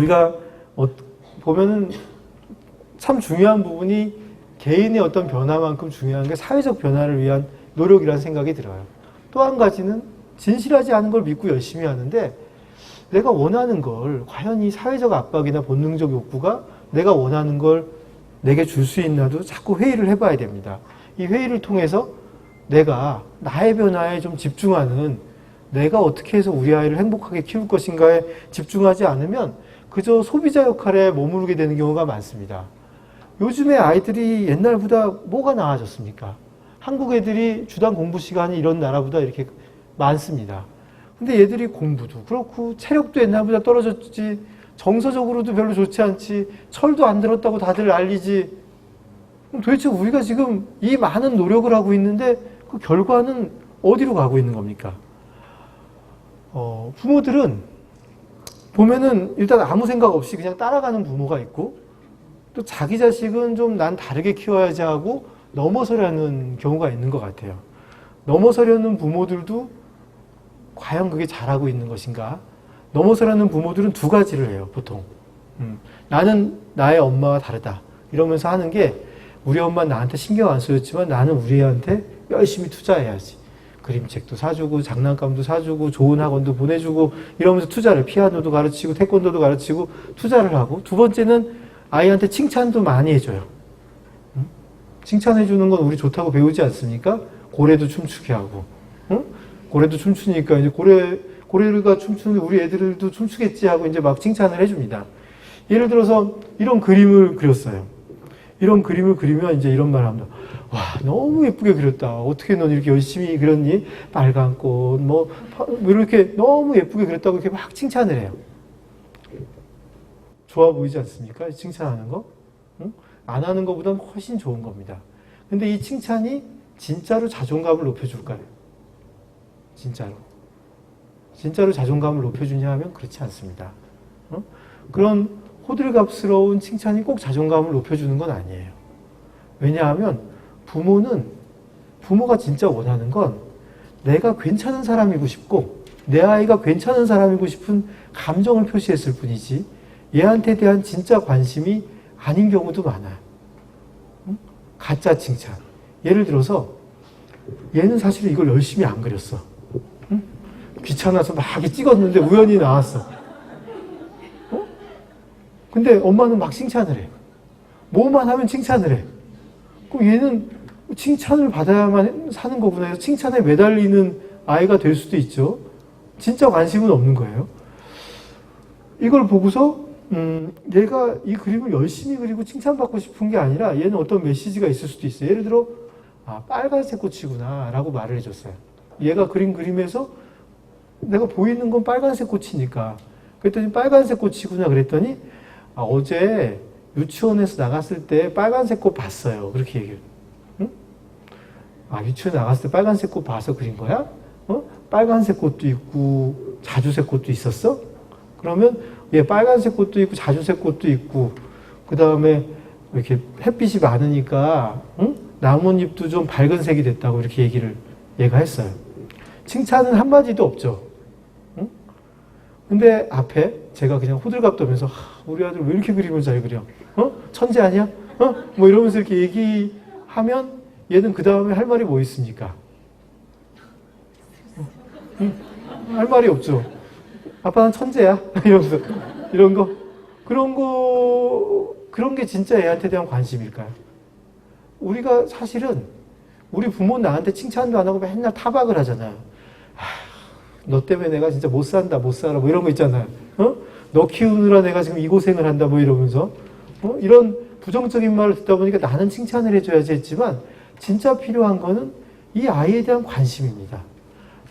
우리가 보면은 참 중요한 부분이 개인의 어떤 변화만큼 중요한 게 사회적 변화를 위한 노력이라는 생각이 들어요. 또 한 가지는 진실하지 않은 걸 믿고 열심히 하는데 내가 원하는 걸 과연 이 사회적 압박이나 본능적 욕구가 내가 원하는 걸 내게 줄 수 있나도 자꾸 회의를 해봐야 됩니다. 이 회의를 통해서 내가 나의 변화에 좀 집중하는, 내가 어떻게 해서 우리 아이를 행복하게 키울 것인가에 집중하지 않으면 그저 소비자 역할에 머무르게 되는 경우가 많습니다. 요즘에 아이들이 옛날보다 뭐가 나아졌습니까? 한국 애들이 주당 공부 시간이 이런 나라보다 이렇게 많습니다. 근데 얘들이 공부도 그렇고 체력도 옛날보다 떨어졌지, 정서적으로도 별로 좋지 않지, 철도 안 들었다고 다들 난리지. 그럼 도대체 우리가 지금 이 많은 노력을 하고 있는데 그 결과는 어디로 가고 있는 겁니까? 부모들은 보면은 일단 아무 생각 없이 그냥 따라가는 부모가 있고, 또 자기 자식은 좀 난 다르게 키워야지 하고 넘어서려는 경우가 있는 것 같아요. 넘어서려는 부모들도 과연 그게 잘하고 있는 것인가? 넘어서려는 부모들은 두 가지를 해요, 보통. 나는 나의 엄마와 다르다 이러면서 하는 게, 우리 엄마는 나한테 신경 안 써줬지만 나는 우리 애한테 열심히 투자해야지. 그림책도 사주고 장난감도 사주고 좋은 학원도 보내주고 이러면서 투자를, 피아노도 가르치고 태권도도 가르치고 투자를 하고, 두 번째는 아이한테 칭찬도 많이 해줘요. 칭찬해주는 건 우리 좋다고 배우지 않습니까? 고래도 춤추게 하고, 고래도 춤추니까 이제 고래가 춤추는데 우리 애들도 춤추겠지 하고 이제 막 칭찬을 해줍니다. 예를 들어서 이런 그림을 그렸어요. 이런 그림을 그리면 이제 이런 말을 합니다. 와, 너무 예쁘게 그렸다. 어떻게 넌 이렇게 열심히 그렸니? 빨간 꽃, 뭐 이렇게 너무 예쁘게 그렸다고 이렇게 막 칭찬을 해요. 좋아 보이지 않습니까? 칭찬하는 거? 응? 안 하는 것보다는 훨씬 좋은 겁니다. 근데 이 칭찬이 진짜로 자존감을 높여줄까요? 진짜로 자존감을 높여주냐 하면 그렇지 않습니다. 그런 호들갑스러운 칭찬이 꼭 자존감을 높여주는 건 아니에요. 왜냐하면 부모가 진짜 원하는 건 내가 괜찮은 사람이고 싶고 내 아이가 괜찮은 사람이고 싶은 감정을 표시했을 뿐이지 얘한테 대한 진짜 관심이 아닌 경우도 많아요. 가짜 칭찬. 예를 들어서 얘는 사실 이걸 열심히 안 그렸어. 귀찮아서 막 찍었는데 우연히 나왔어. 근데 엄마는 막 칭찬을 해. 뭐만 하면 칭찬을 해. 그럼 얘는 칭찬을 받아야만 사는 거구나 해서 칭찬에 매달리는 아이가 될 수도 있죠. 진짜 관심은 없는 거예요. 이걸 보고서 얘가 이 그림을 열심히 그리고 칭찬받고 싶은 게 아니라 얘는 어떤 메시지가 있을 수도 있어요. 예를 들어 빨간색 꽃이구나 라고 말을 해줬어요. 얘가 그림에서 내가 보이는 건 빨간색 꽃이니까. 그랬더니 빨간색 꽃이구나 그랬더니 어제 유치원에서 나갔을 때 빨간색 꽃 봤어요. 그렇게 얘기를. 응? 유치원에 나갔을 때 빨간색 꽃 봐서 그린 거야? 빨간색 꽃도 있고 자주색 꽃도 있었어? 그러면 얘 빨간색 꽃도 있고 자주색 꽃도 있고 그 다음에 이렇게 햇빛이 많으니까 나뭇잎도 좀 밝은 색이 됐다고 이렇게 얘기를 얘가 했어요. 칭찬은 한마디도 없죠. 근데 앞에 제가 그냥 호들갑 떠면서 우리 아들 왜 이렇게 그림을 잘 그려? 천재 아니야? 뭐 이러면서 이렇게 얘기하면 얘는 그 다음에 할 말이 뭐 있습니까? 할 말이 없죠. 아빠는 천재야. 이러면서 이런 거 그런 게 진짜 애한테 대한 관심일까요? 우리가 사실은 우리 부모는 나한테 칭찬도 안 하고 맨날 타박을 하잖아요. 너 때문에 내가 진짜 못 살아 뭐 이런 거 있잖아요. 너 키우느라 내가 지금 이 고생을 한다 뭐 이러면서 이런 부정적인 말을 듣다 보니까 나는 칭찬을 해줘야지 했지만 진짜 필요한 거는 이 아이에 대한 관심입니다.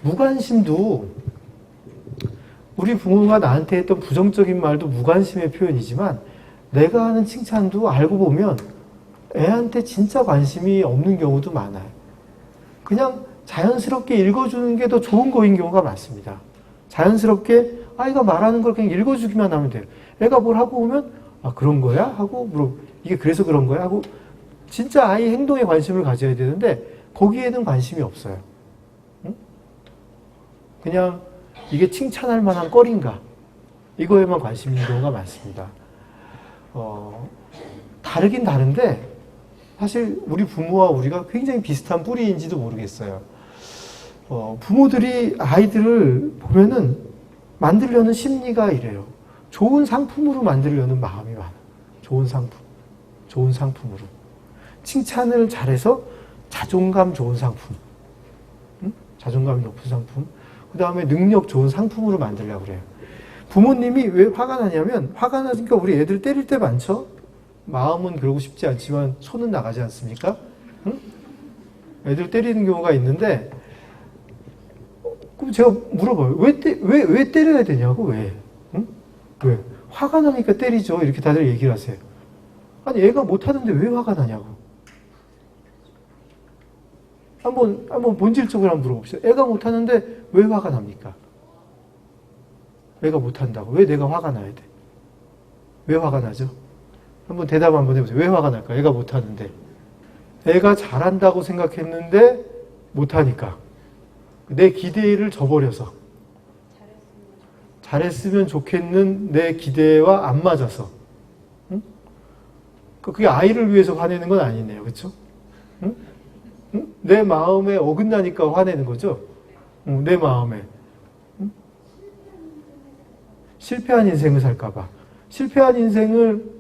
무관심도 우리 부모가 나한테 했던 부정적인 말도 무관심의 표현이지만 내가 하는 칭찬도 알고 보면 애한테 진짜 관심이 없는 경우도 많아요. 그냥 자연스럽게 읽어주는 게 더 좋은 거인 경우가 많습니다. 자연스럽게 아이가 말하는 걸 그냥 읽어주기만 하면 돼요. 애가 뭘 하고 오면 그런 거야? 하고 이게 그래서 그런 거야? 하고 진짜 아이 행동에 관심을 가져야 되는데 거기에는 관심이 없어요. 그냥 이게 칭찬할 만한 거리인가? 이거에만 관심 있는 경우가 많습니다. 다르긴 다른데 사실 우리 부모와 우리가 굉장히 비슷한 뿌리인지도 모르겠어요. 부모들이 아이들을 보면은 만들려는 심리가 이래요. 좋은 상품으로 만들려는 마음이 많아요. 좋은 상품. 좋은 상품으로. 칭찬을 잘해서 자존감 좋은 상품. 응? 자존감이 높은 상품. 그 다음에 능력 좋은 상품으로 만들려고 그래요. 부모님이 왜 화가 나냐면, 화가 나니까 우리 애들 때릴 때 많죠? 마음은 그러고 싶지 않지만 손은 나가지 않습니까? 응? 애들 때리는 경우가 있는데, 그럼 제가 물어봐요. 왜 때려야 되냐고, 왜? 응? 왜? 화가 나니까 때리죠. 이렇게 다들 얘기를 하세요. 아니, 애가 못하는데 왜 화가 나냐고. 한번 본질적으로 한번 물어봅시다. 애가 못하는데 왜 화가 납니까? 애가 못한다고. 왜 내가 화가 나야 돼? 왜 화가 나죠? 한번 대답 한번 해보세요. 왜 화가 날까? 애가 못하는데. 애가 잘한다고 생각했는데 못하니까. 내 기대를 저버려서. 잘했으면 좋겠는 내 기대와 안 맞아서. 응? 그게 아이를 위해서 화내는 건 아니네요. 그렇죠? 응? 응? 내 마음에 어긋나니까 화내는 거죠? 응, 내 마음에. 응? 실패한 인생을 살까봐. 실패한 인생을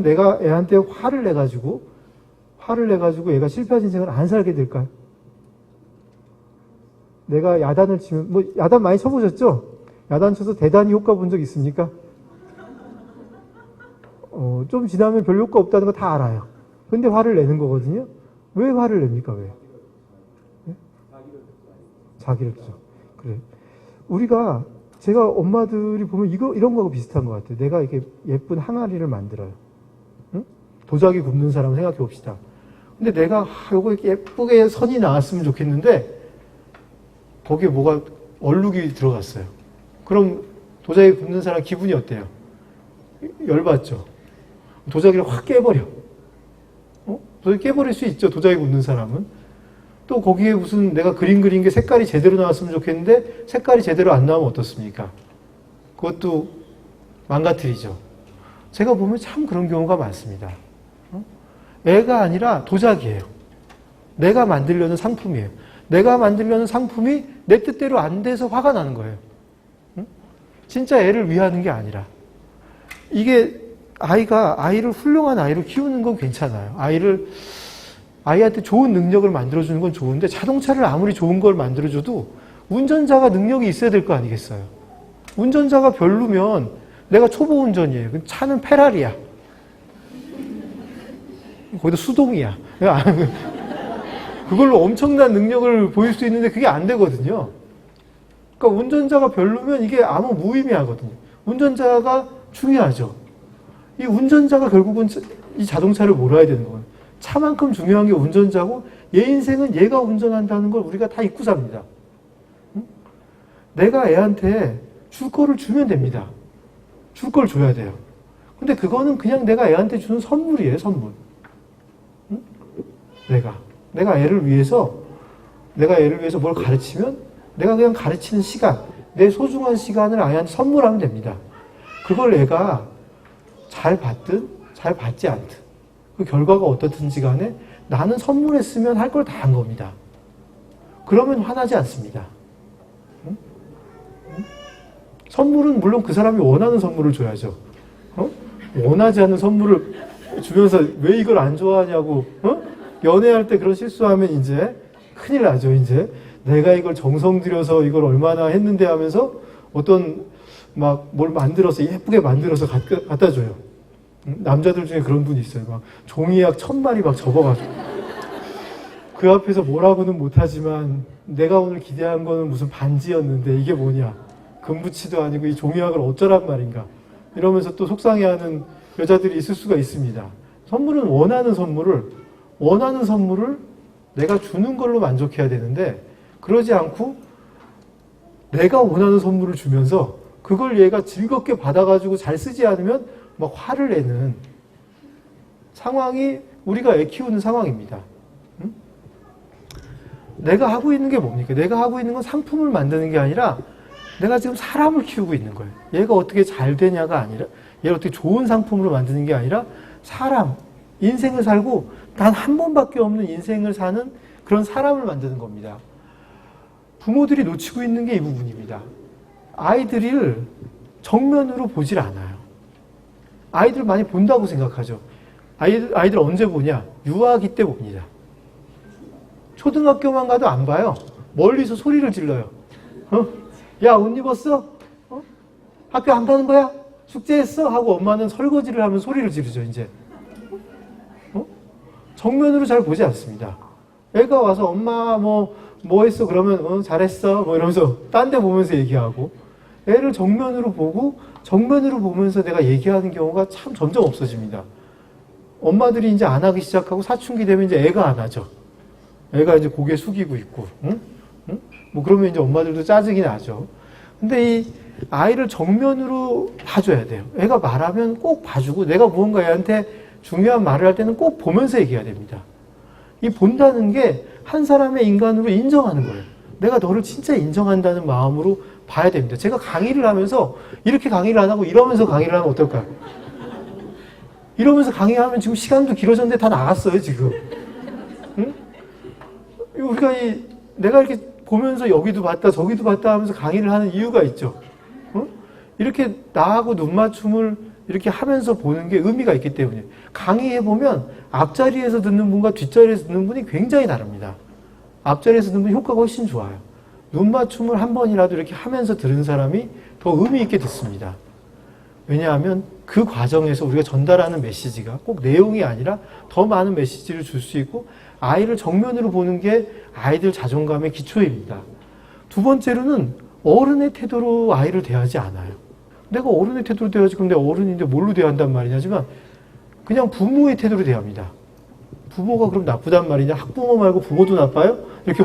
내가 애한테 화를 내가지고 애가 실패한 인생을 안 살게 될까요? 내가 야단을 치면, 야단 많이 쳐보셨죠? 야단 쳐서 대단히 효과 본 적 있습니까? 좀 지나면 별 효과 없다는 거 다 알아요. 근데 화를 내는 거거든요? 왜 화를 냅니까, 왜? 네? 자기를 죠. 그래. 제가 엄마들이 보면 이런 거하고 비슷한 것 같아요. 내가 이렇게 예쁜 항아리를 만들어요. 응? 도자기 굽는 사람 생각해 봅시다. 근데 내가, 요거 이렇게 예쁘게 선이 나왔으면 좋겠는데, 거기에 뭐가 얼룩이 들어갔어요. 그럼 도자기 굽는 사람 기분이 어때요? 열받죠? 도자기를 확 깨버려. 도자기 깨버릴 수 있죠, 도자기 굽는 사람은. 또 거기에 무슨 내가 그린 게 색깔이 제대로 나왔으면 좋겠는데 색깔이 제대로 안 나오면 어떻습니까? 그것도 망가뜨리죠. 제가 보면 참 그런 경우가 많습니다. 애가 아니라 도자기예요. 내가 만들려는 상품이에요. 내가 만들려는 상품이 내 뜻대로 안 돼서 화가 나는 거예요. 진짜 애를 위하는 게 아니라. 이게 아이를 훌륭한 아이로 키우는 건 괜찮아요. 아이한테 좋은 능력을 만들어주는 건 좋은데 자동차를 아무리 좋은 걸 만들어줘도 운전자가 능력이 있어야 될 거 아니겠어요. 운전자가 별로면 내가 초보 운전이에요. 차는 페라리야. 거기다 수동이야. 그걸로 엄청난 능력을 보일 수 있는데 그게 안 되거든요. 그러니까 운전자가 별로면 이게 아무 무의미하거든요. 운전자가 중요하죠. 이 운전자가 결국은 이 자동차를 몰아야 되는 거예요. 차만큼 중요한 게 운전자고 얘 인생은 얘가 운전한다는 걸 우리가 다 잊고 삽니다. 응? 내가 애한테 줄 거를 주면 됩니다. 줄 걸 줘야 돼요. 근데 그거는 그냥 내가 애한테 주는 선물이에요, 선물. 응? 내가 애를 위해서 뭘 가르치면 내가 그냥 가르치는 시간, 내 소중한 시간을 아이한테 선물하면 됩니다. 그걸 애가 잘 받든 잘 받지 않든 그 결과가 어떻든지 간에 나는 선물했으면 할 걸 다 한 겁니다. 그러면 화나지 않습니다. 응? 응? 선물은 물론 그 사람이 원하는 선물을 줘야죠. 원하지 않는 선물을 주면서 왜 이걸 안 좋아하냐고 연애할 때 그런 실수하면 이제 큰일 나죠. 이제 내가 이걸 정성 들여서 이걸 얼마나 했는데 하면서 어떤 막 뭘 만들어서 예쁘게 만들어서 갖다 줘요. 남자들 중에 그런 분이 있어요. 막 종이약 1000마리 막 접어가지고 그 앞에서 뭐라고는 못하지만 내가 오늘 기대한 거는 무슨 반지였는데 이게 뭐냐, 금붙이도 아니고 이 종이약을 어쩌란 말인가 이러면서 또 속상해하는 여자들이 있을 수가 있습니다. 선물은 원하는 선물을 내가 주는 걸로 만족해야 되는데 그러지 않고 내가 원하는 선물을 주면서 그걸 얘가 즐겁게 받아가지고 잘 쓰지 않으면 막 화를 내는 상황이 우리가 애 키우는 상황입니다. 응? 내가 하고 있는 게 뭡니까? 내가 하고 있는 건 상품을 만드는 게 아니라 내가 지금 사람을 키우고 있는 거예요. 얘가 어떻게 잘 되냐가 아니라, 얘를 어떻게 좋은 상품으로 만드는 게 아니라, 사람, 인생을 살고 단 한 번밖에 없는 인생을 사는 그런 사람을 만드는 겁니다. 부모들이 놓치고 있는 게 이 부분입니다. 아이들을 정면으로 보질 않아요. 아이들 많이 본다고 생각하죠. 아이들 언제 보냐? 유아기 때 봅니다. 초등학교만 가도 안 봐요. 멀리서 소리를 질러요. 야, 옷 입었어? 학교 안 가는 거야? 숙제했어? 하고 엄마는 설거지를 하면 소리를 지르죠, 이제. 정면으로 잘 보지 않습니다. 애가 와서 엄마 뭐 했어? 그러면 잘했어? 뭐 이러면서 딴 데 보면서 얘기하고, 애를 정면으로 보고 정면으로 보면서 내가 얘기하는 경우가 참 점점 없어집니다. 엄마들이 이제 안 하기 시작하고 사춘기 되면 이제 애가 안 하죠. 애가 이제 고개 숙이고 있고, 응? 뭐 그러면 이제 엄마들도 짜증이 나죠. 근데 이 아이를 정면으로 봐줘야 돼요. 애가 말하면 꼭 봐주고, 내가 무언가 애한테 중요한 말을 할 때는 꼭 보면서 얘기해야 됩니다. 이 본다는 게 한 사람의 인간으로 인정하는 거예요. 내가 너를 진짜 인정한다는 마음으로 봐야 됩니다. 제가 강의를 하면서 이렇게 강의를 안 하고 이러면서 강의를 하면 어떨까요? 이러면서 강의하면 지금 시간도 길어졌는데 다 나갔어요, 지금. 응? 우리가 내가 이렇게 보면서 여기도 봤다 저기도 봤다 하면서 강의를 하는 이유가 있죠. 응? 이렇게 나하고 눈맞춤을 이렇게 하면서 보는 게 의미가 있기 때문에. 강의해보면 앞자리에서 듣는 분과 뒷자리에서 듣는 분이 굉장히 다릅니다. 앞자리에서 듣는 분이 효과가 훨씬 좋아요. 눈맞춤을 한 번이라도 이렇게 하면서 들은 사람이 더 의미 있게 듣습니다. 왜냐하면 그 과정에서 우리가 전달하는 메시지가 꼭 내용이 아니라 더 많은 메시지를 줄 수 있고, 아이를 정면으로 보는 게 아이들 자존감의 기초입니다. 두 번째로는 어른의 태도로 아이를 대하지 않아요. 내가 어른의 태도로 대하지, 그럼 내가 어른인데 뭘로 대한단 말이냐지만 그냥 부모의 태도로 대합니다. 부모가 그럼 나쁘단 말이냐? 학부모 말고 부모도 나빠요? 이렇게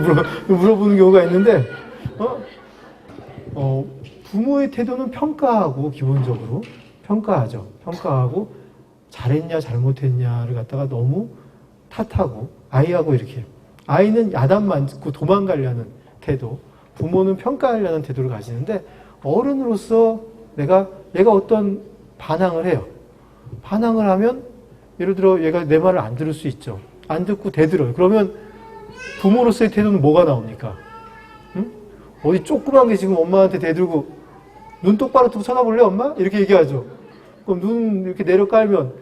물어보는 경우가 있는데, 부모의 태도는 평가하고, 기본적으로 평가하죠. 평가하고 잘했냐 잘못했냐를 갖다가 너무 탓하고, 아이하고 이렇게, 아이는 야단 맞고 도망가려는 태도, 부모는 평가하려는 태도를 가지는데, 어른으로서 얘가 어떤 반항을 해요. 반항을 하면 예를 들어 얘가 내 말을 안 들을 수 있죠. 안 듣고 대들어요. 그러면 부모로서의 태도는 뭐가 나옵니까? 응? 어디 조그만 게 지금 엄마한테 대들고, 눈 똑바로 뜨고 쳐다볼래 엄마? 이렇게 얘기하죠. 그럼 눈 이렇게 내려 깔면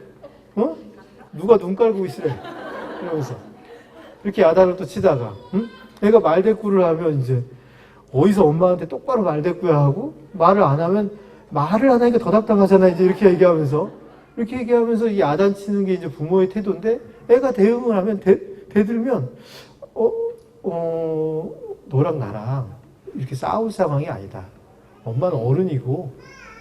누가 눈 깔고 있으래? 이러면서 이렇게 야단을 또 치다가, 응? 애가 말대꾸를 하면 이제 어디서 엄마한테 똑바로 말대꾸야 하고, 말을 안 하면 말을 안 하니까 더 답답하잖아. 이제 이렇게 얘기하면서 이 야단치는 게 이제 부모의 태도인데, 애가 대응을 하면 대들면 너랑 나랑 이렇게 싸울 상황이 아니다. 엄마는 어른이고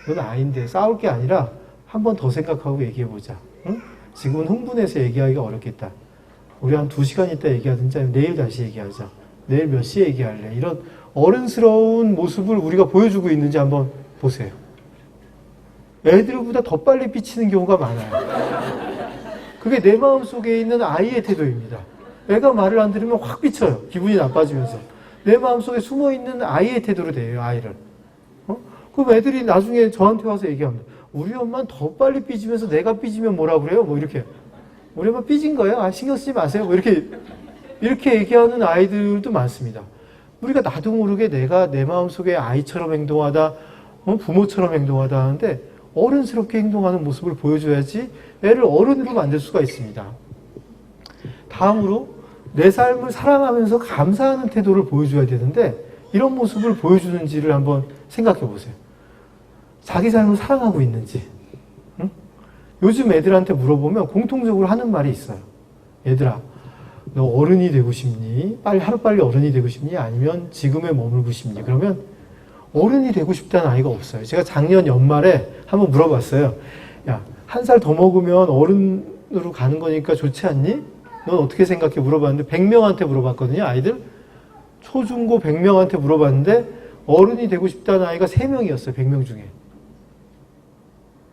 넌 아이인데 싸울 게 아니라 한 번 더 생각하고 얘기해보자. 응? 지금은 흥분해서 얘기하기가 어렵겠다. 우리 한 2시간 있다 얘기하든지 아니면 내일 다시 얘기하자. 내일 몇 시에 얘기할래. 이런 어른스러운 모습을 우리가 보여주고 있는지 한번 보세요. 애들보다 더 빨리 삐치는 경우가 많아요. 그게 내 마음속에 있는 아이의 태도입니다. 애가 말을 안 들으면 확 삐쳐요. 기분이 나빠지면서. 내 마음속에 숨어있는 아이의 태도로 대해요, 아이를. 그럼 애들이 나중에 저한테 와서 얘기합니다. 우리 엄마는 더 빨리 삐지면서 내가 삐지면 뭐라 그래요? 뭐 이렇게. 우리 엄마 삐진 거예요? 아, 신경 쓰지 마세요. 뭐 이렇게 얘기하는 아이들도 많습니다. 우리가 나도 모르게 내가 내 마음속에 아이처럼 행동하다, 부모처럼 행동하다 하는데, 어른스럽게 행동하는 모습을 보여줘야지 애를 어른으로 만들 수가 있습니다. 다음으로 내 삶을 사랑하면서 감사하는 태도를 보여줘야 되는데, 이런 모습을 보여주는지를 한번 생각해 보세요. 자기 삶을 사랑하고 있는지. 응? 요즘 애들한테 물어보면 공통적으로 하는 말이 있어요. 얘들아, 너 어른이 되고 싶니? 하루빨리 어른이 되고 싶니? 아니면 지금에 머물고 싶니? 그러면 어른이 되고 싶다는 아이가 없어요. 제가 작년 연말에 한번 물어봤어요. 야, 1살 더 먹으면 어른으로 가는 거니까 좋지 않니? 넌 어떻게 생각해? 물어봤는데 100명한테 물어봤거든요. 아이들. 초중고 100명한테 물어봤는데 어른이 되고 싶다는 아이가 3명이었어요. 100명 중에.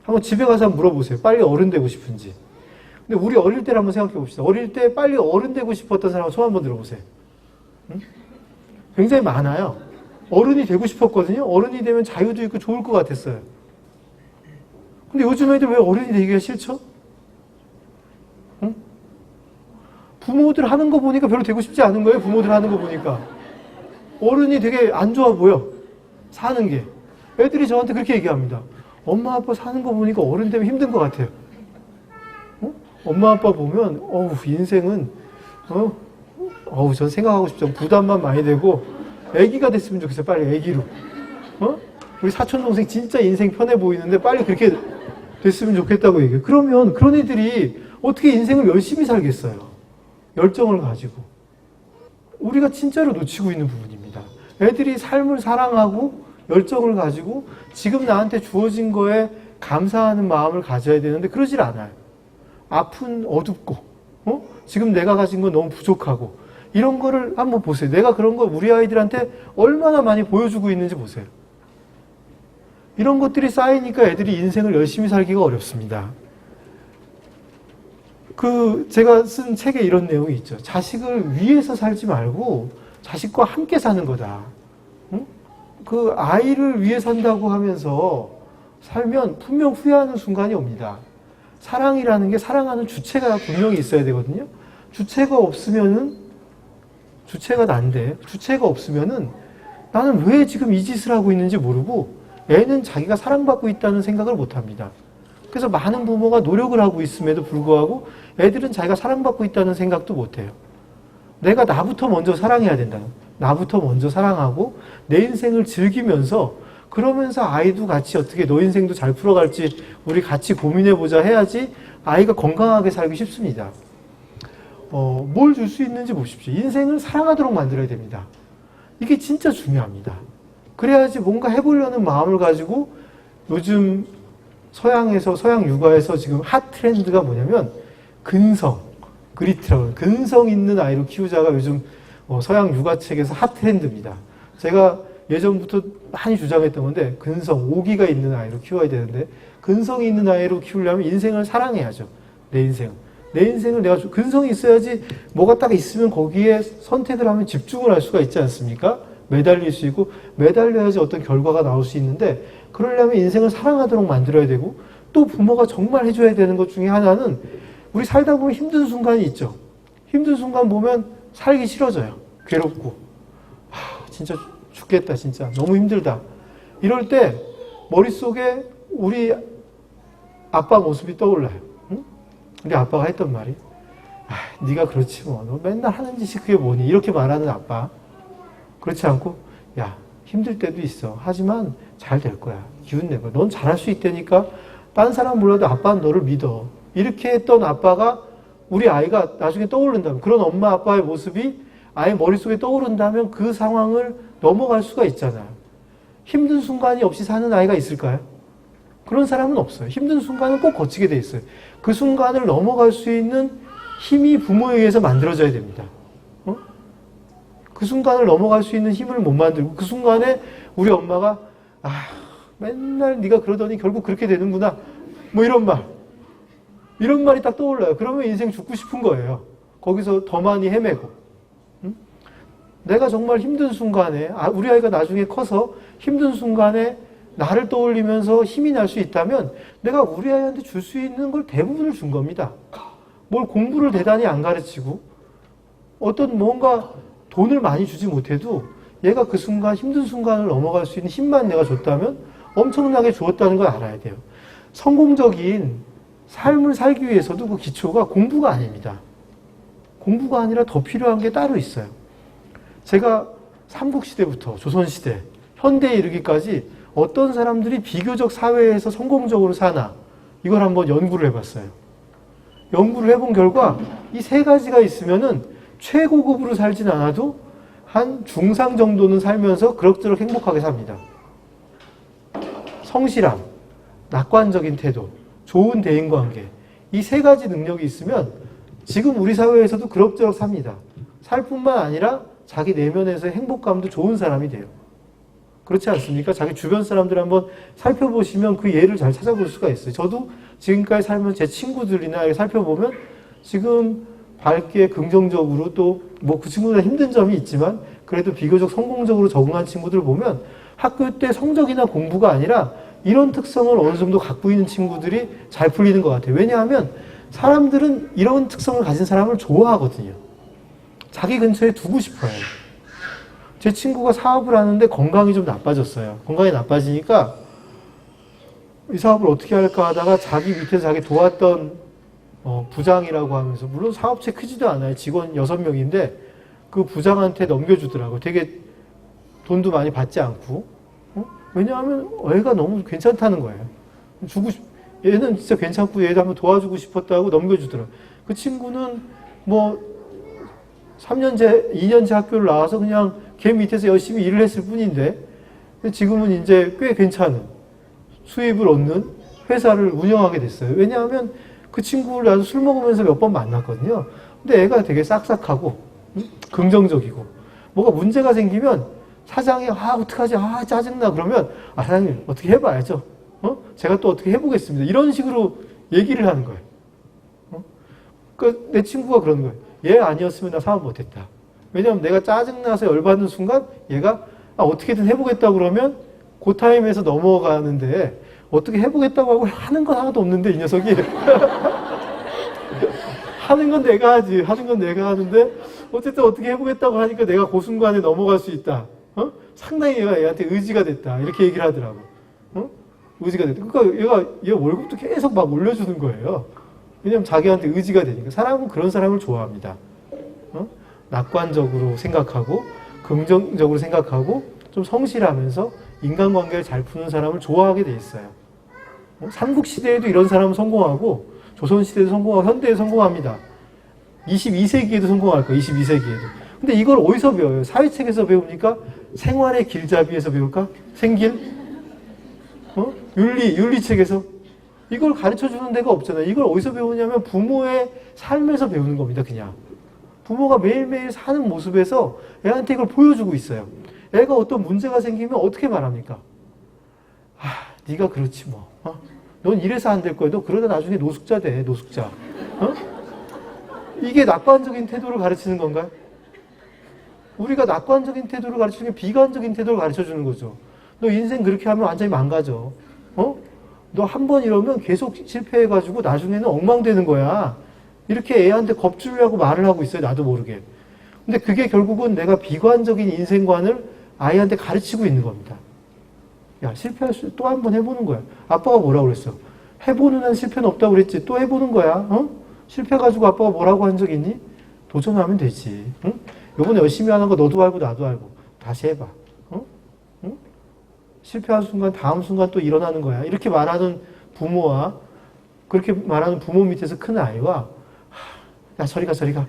한번 집에 가서 한번 물어보세요. 빨리 어른 되고 싶은지. 근데 우리 어릴 때를 한번 생각해 봅시다. 어릴 때 빨리 어른 되고 싶었던 사람 손 한번 들어보세요. 응? 굉장히 많아요. 어른이 되고 싶었거든요. 어른이 되면 자유도 있고 좋을 것 같았어요. 근데 요즘 애들 왜 어른이 되기가 싫죠? 응? 부모들 하는 거 보니까 별로 되고 싶지 않은 거예요. 부모들 하는 거 보니까. 어른이 되게 안 좋아 보여. 사는 게. 애들이 저한테 그렇게 얘기합니다. 엄마 아빠 사는 거 보니까 어른 되면 힘든 것 같아요. 엄마 아빠 보면 인생은 전 생각하고 싶죠. 부담만 많이 되고 애기가 됐으면 좋겠어요. 빨리 애기로. 우리 사촌 동생 진짜 인생 편해 보이는데 빨리 그렇게 됐으면 좋겠다고 얘기해요. 그러면 그런 애들이 어떻게 인생을 열심히 살겠어요? 열정을 가지고. 우리가 진짜로 놓치고 있는 부분입니다. 애들이 삶을 사랑하고 열정을 가지고 지금 나한테 주어진 거에 감사하는 마음을 가져야 되는데 그러질 않아요. 아픈 어둡고 지금 내가 가진 건 너무 부족하고 이런 거를 한번 보세요. 내가 그런 거 우리 아이들한테 얼마나 많이 보여주고 있는지 보세요. 이런 것들이 쌓이니까 애들이 인생을 열심히 살기가 어렵습니다. 제가 쓴 책에 이런 내용이 있죠. 자식을 위해서 살지 말고 자식과 함께 사는 거다. 그 아이를 위해 산다고 하면서 살면 분명 후회하는 순간이 옵니다. 사랑이라는 게 사랑하는 주체가 분명히 있어야 되거든요. 주체가 없으면은 주체가 난데 주체가 없으면은 나는 왜 지금 이 짓을 하고 있는지 모르고 애는 자기가 사랑받고 있다는 생각을 못 합니다. 그래서 많은 부모가 노력을 하고 있음에도 불구하고 애들은 자기가 사랑받고 있다는 생각도 못 해요. 내가 나부터 먼저 사랑해야 된다. 나부터 먼저 사랑하고 내 인생을 즐기면서 그러면서 아이도 같이 어떻게 너 인생도 잘 풀어갈지 우리 같이 고민해보자 해야지 아이가 건강하게 살기 쉽습니다. 뭘 줄 수 있는지 보십시오. 인생을 사랑하도록 만들어야 됩니다. 이게 진짜 중요합니다. 그래야지 뭔가 해보려는 마음을 가지고 요즘 서양 육아에서 지금 핫 트렌드가 뭐냐면 근성, 그리트라고 근성 있는 아이로 키우자가 요즘 서양 육아책에서 핫 트렌드입니다. 제가 예전부터 많이 주장했던 건데 근성, 오기가 있는 아이로 키워야 되는데 근성이 있는 아이로 키우려면 인생을 사랑해야죠. 내 인생을 내가 근성이 있어야지 뭐가 딱 있으면 거기에 선택을 하면 집중을 할 수가 있지 않습니까? 매달릴 수 있고 매달려야지 어떤 결과가 나올 수 있는데 그러려면 인생을 사랑하도록 만들어야 되고 또 부모가 정말 해줘야 되는 것 중에 하나는 우리 살다 보면 힘든 순간이 있죠. 힘든 순간 보면 살기 싫어져요. 괴롭고 진짜 죽겠다 진짜 너무 힘들다. 이럴 때 머릿속에 우리 아빠 모습이 떠올라요. 응? 우리 아빠가 했던 말이 네가 그렇지 뭐 너 맨날 하는 짓이 그게 뭐니 이렇게 말하는 아빠. 그렇지 않고 야 힘들 때도 있어. 하지만 잘 될 거야. 기운 내봐. 넌 잘할 수 있다니까 딴 사람 몰라도 아빠는 너를 믿어. 이렇게 했던 아빠가 우리 아이가 나중에 떠오른다면 그런 엄마 아빠의 모습이 아이 머릿속에 떠오른다면 그 상황을 넘어갈 수가 있잖아요. 힘든 순간이 없이 사는 아이가 있을까요? 그런 사람은 없어요. 힘든 순간은 꼭 거치게 돼 있어요. 그 순간을 넘어갈 수 있는 힘이 부모에 의해서 만들어져야 됩니다. 그 순간을 넘어갈 수 있는 힘을 못 만들고 그 순간에 우리 엄마가 맨날 네가 그러더니 결국 그렇게 되는구나 뭐 이런 말이 딱 떠올라요. 그러면 인생 죽고 싶은 거예요. 거기서 더 많이 헤매고 내가 정말 힘든 순간에 우리 아이가 나중에 커서 힘든 순간에 나를 떠올리면서 힘이 날 수 있다면 내가 우리 아이한테 줄 수 있는 걸 대부분을 준 겁니다. 뭘 공부를 대단히 안 가르치고 어떤 뭔가 돈을 많이 주지 못해도 얘가 그 순간 힘든 순간을 넘어갈 수 있는 힘만 내가 줬다면 엄청나게 주었다는 걸 알아야 돼요. 성공적인 삶을 살기 위해서도 그 기초가 공부가 아닙니다. 공부가 아니라 더 필요한 게 따로 있어요. 제가 삼국시대부터 조선시대, 현대에 이르기까지 어떤 사람들이 비교적 사회에서 성공적으로 사나 이걸 한번 연구를 해봤어요. 연구를 해본 결과 이 세 가지가 있으면은 최고급으로 살진 않아도 한 중상 정도는 살면서 그럭저럭 행복하게 삽니다. 성실함, 낙관적인 태도, 좋은 대인관계 이 세 가지 능력이 있으면 지금 우리 사회에서도 그럭저럭 삽니다. 살 뿐만 아니라 자기 내면에서의 행복감도 좋은 사람이 돼요. 그렇지 않습니까? 자기 주변 사람들 한번 살펴보시면 그 예를 잘 찾아볼 수가 있어요. 저도 지금까지 살면서 제 친구들이나 살펴보면 지금 밝게 긍정적으로 또 뭐 그 친구들 힘든 점이 있지만 그래도 비교적 성공적으로 적응한 친구들 보면 학교 때 성적이나 공부가 아니라 이런 특성을 어느 정도 갖고 있는 친구들이 잘 풀리는 것 같아요. 왜냐하면 사람들은 이런 특성을 가진 사람을 좋아하거든요. 자기 근처에 두고 싶어요. 제 친구가 사업을 하는데 건강이 좀 나빠졌어요. 건강이 나빠지니까 이 사업을 어떻게 할까 하다가 자기 밑에서 자기 도왔던 부장이라고 하면서, 물론 사업체 크지도 않아요. 직원 6명인데 그 부장한테 넘겨주더라고요. 되게 돈도 많이 받지 않고. 왜냐하면 애가 너무 괜찮다는 거예요. 얘는 진짜 괜찮고 얘도 한번 도와주고 싶었다고 넘겨주더라고요. 그 친구는 뭐 3년제, 2년제 학교를 나와서 그냥 걔 밑에서 열심히 일을 했을 뿐인데 지금은 이제 꽤 괜찮은 수입을 얻는 회사를 운영하게 됐어요. 왜냐하면 그 친구를 나도 술 먹으면서 몇 번 만났거든요. 근데 애가 되게 싹싹하고 긍정적이고, 뭐가 문제가 생기면 사장이 어떡하지, 짜증나, 그러면 사장님 어떻게 해봐야죠, 제가 또 어떻게 해보겠습니다, 이런 식으로 얘기를 하는 거예요. 그러니까 내 친구가 그러는 거예요. 얘 아니었으면 나 사업 못했다. 왜냐하면 내가 짜증나서 열받는 순간 얘가 어떻게든 해보겠다고 그러면 그 타임에서 넘어가는데, 어떻게 해보겠다고 하고 하는 건 하나도 없는데 이 녀석이 하는 건 내가 하지, 하는 건 내가 하는데 어쨌든 어떻게 해보겠다고 하니까 내가 그 순간에 넘어갈 수 있다. 상당히 얘가 얘한테 의지가 됐다, 이렇게 얘기를 하더라고. 의지가 됐다. 그러니까 얘 월급도 계속 막 올려주는 거예요. 왜냐면 자기한테 의지가 되니까. 사람은 그런 사람을 좋아합니다. 낙관적으로 생각하고 긍정적으로 생각하고 좀 성실하면서 인간관계를 잘 푸는 사람을 좋아하게 돼 있어요. 삼국시대에도 이런 사람은 성공하고 조선시대에도 성공하고 현대에도 성공합니다. 22세기에도 성공할 거예요. 22세기에도. 근데 이걸 어디서 배워요? 사회책에서 배웁니까? 생활의 길잡이에서 배울까? 생길? 윤리책에서? 이걸 가르쳐주는 데가 없잖아요. 이걸 어디서 배우냐면 부모의 삶에서 배우는 겁니다. 그냥. 부모가 매일매일 사는 모습에서 애한테 이걸 보여주고 있어요. 애가 어떤 문제가 생기면 어떻게 말합니까? 네가 그렇지 뭐. 넌 이래서 안 될 거야. 너 그러다 나중에 노숙자 돼. 노숙자. 이게 낙관적인 태도를 가르치는 건가요? 우리가 낙관적인 태도를 가르치는 게 비관적인 태도를 가르쳐주는 거죠. 너 인생 그렇게 하면 완전히 망가져. 너 한 번 이러면 계속 실패해가지고 나중에는 엉망되는 거야. 이렇게 애한테 겁주려고 말을 하고 있어요. 나도 모르게. 근데 그게 결국은 내가 비관적인 인생관을 아이한테 가르치고 있는 겁니다. 야, 실패할 수, 또 한 번 해보는 거야. 아빠가 뭐라고 그랬어? 해보는 한 실패는 없다고 그랬지. 또 해보는 거야. 실패가지고 아빠가 뭐라고 한 적 있니? 도전하면 되지. 요번에 열심히 하는 거 너도 알고 나도 알고. 다시 해봐. 실패한 순간 다음 순간 또 일어나는 거야. 이렇게 말하는 부모와 그렇게 말하는 부모 밑에서 큰 아이와 야, 저리 가.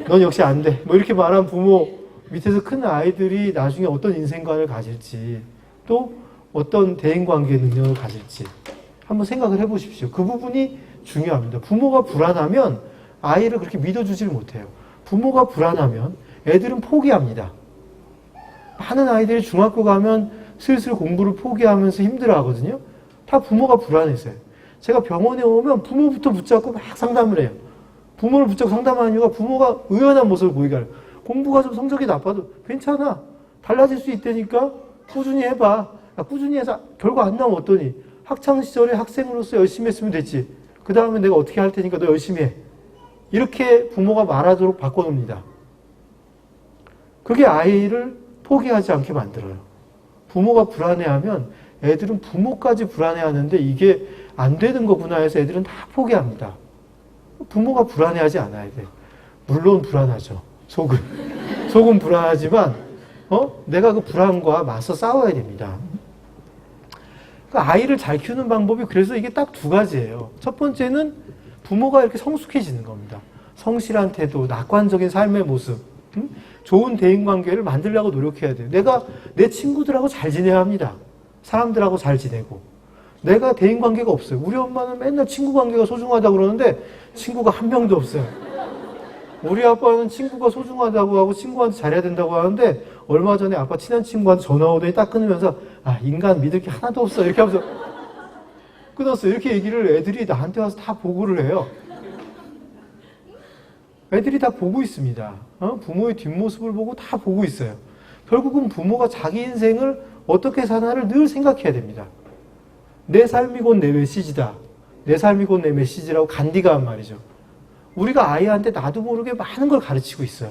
넌 역시 안 돼. 뭐 이렇게 말하는 부모 밑에서 큰 아이들이 나중에 어떤 인생관을 가질지, 또 어떤 대인관계 능력을 가질지 한번 생각을 해보십시오. 그 부분이 중요합니다. 부모가 불안하면 아이를 그렇게 믿어주지를 못해요. 부모가 불안하면 애들은 포기합니다. 많은 아이들이 중학교 가면 슬슬 공부를 포기하면서 힘들어하거든요. 다 부모가 불안해서요. 제가 병원에 오면 부모부터 붙잡고 막 상담을 해요. 부모를 붙잡고 상담하는 이유가 부모가 의연한 모습을 보이게 하려고. 공부가 좀 성적이 나빠도 괜찮아. 달라질 수 있다니까. 꾸준히 해봐. 꾸준히 해서 결과 안 나오면 어떠니? 학창시절에 학생으로서 열심히 했으면 됐지. 그 다음에 내가 어떻게 할 테니까 너 열심히 해. 이렇게 부모가 말하도록 바꿔놓습니다. 그게 아이를 포기하지 않게 만들어요. 부모가 불안해하면 애들은 부모까지 불안해하는데 이게 안 되는 거구나 해서 애들은 다 포기합니다. 부모가 불안해하지 않아야 돼. 물론 불안하죠. 속은 불안하지만 내가 그 불안과 맞서 싸워야 됩니다. 그러니까 아이를 잘 키우는 방법이 그래서 이게 딱 두 가지예요. 첫 번째는 부모가 이렇게 성숙해지는 겁니다. 성실한 태도, 낙관적인 삶의 모습, 좋은 대인관계를 만들려고 노력해야 돼요. 내가 내 친구들하고 잘 지내야 합니다. 사람들하고 잘 지내고. 내가 대인관계가 없어요. 우리 엄마는 맨날 친구 관계가 소중하다고 그러는데 친구가 한 명도 없어요. 우리 아빠는 친구가 소중하다고 하고 친구한테 잘해야 된다고 하는데 얼마 전에 아빠 친한 친구한테 전화 오더니 딱 끊으면서 인간 믿을 게 하나도 없어 이렇게 하면서 끊었어요. 이렇게 얘기를 애들이 나한테 와서 다 보고를 해요. 애들이 다 보고 있습니다. 부모의 뒷모습을 보고 다 보고 있어요. 결국은 부모가 자기 인생을 어떻게 사나를 늘 생각해야 됩니다. 내 삶이 곧 내 메시지다. 내 삶이 곧 내 메시지라고 간디가 한 말이죠. 우리가 아이한테 나도 모르게 많은 걸 가르치고 있어요.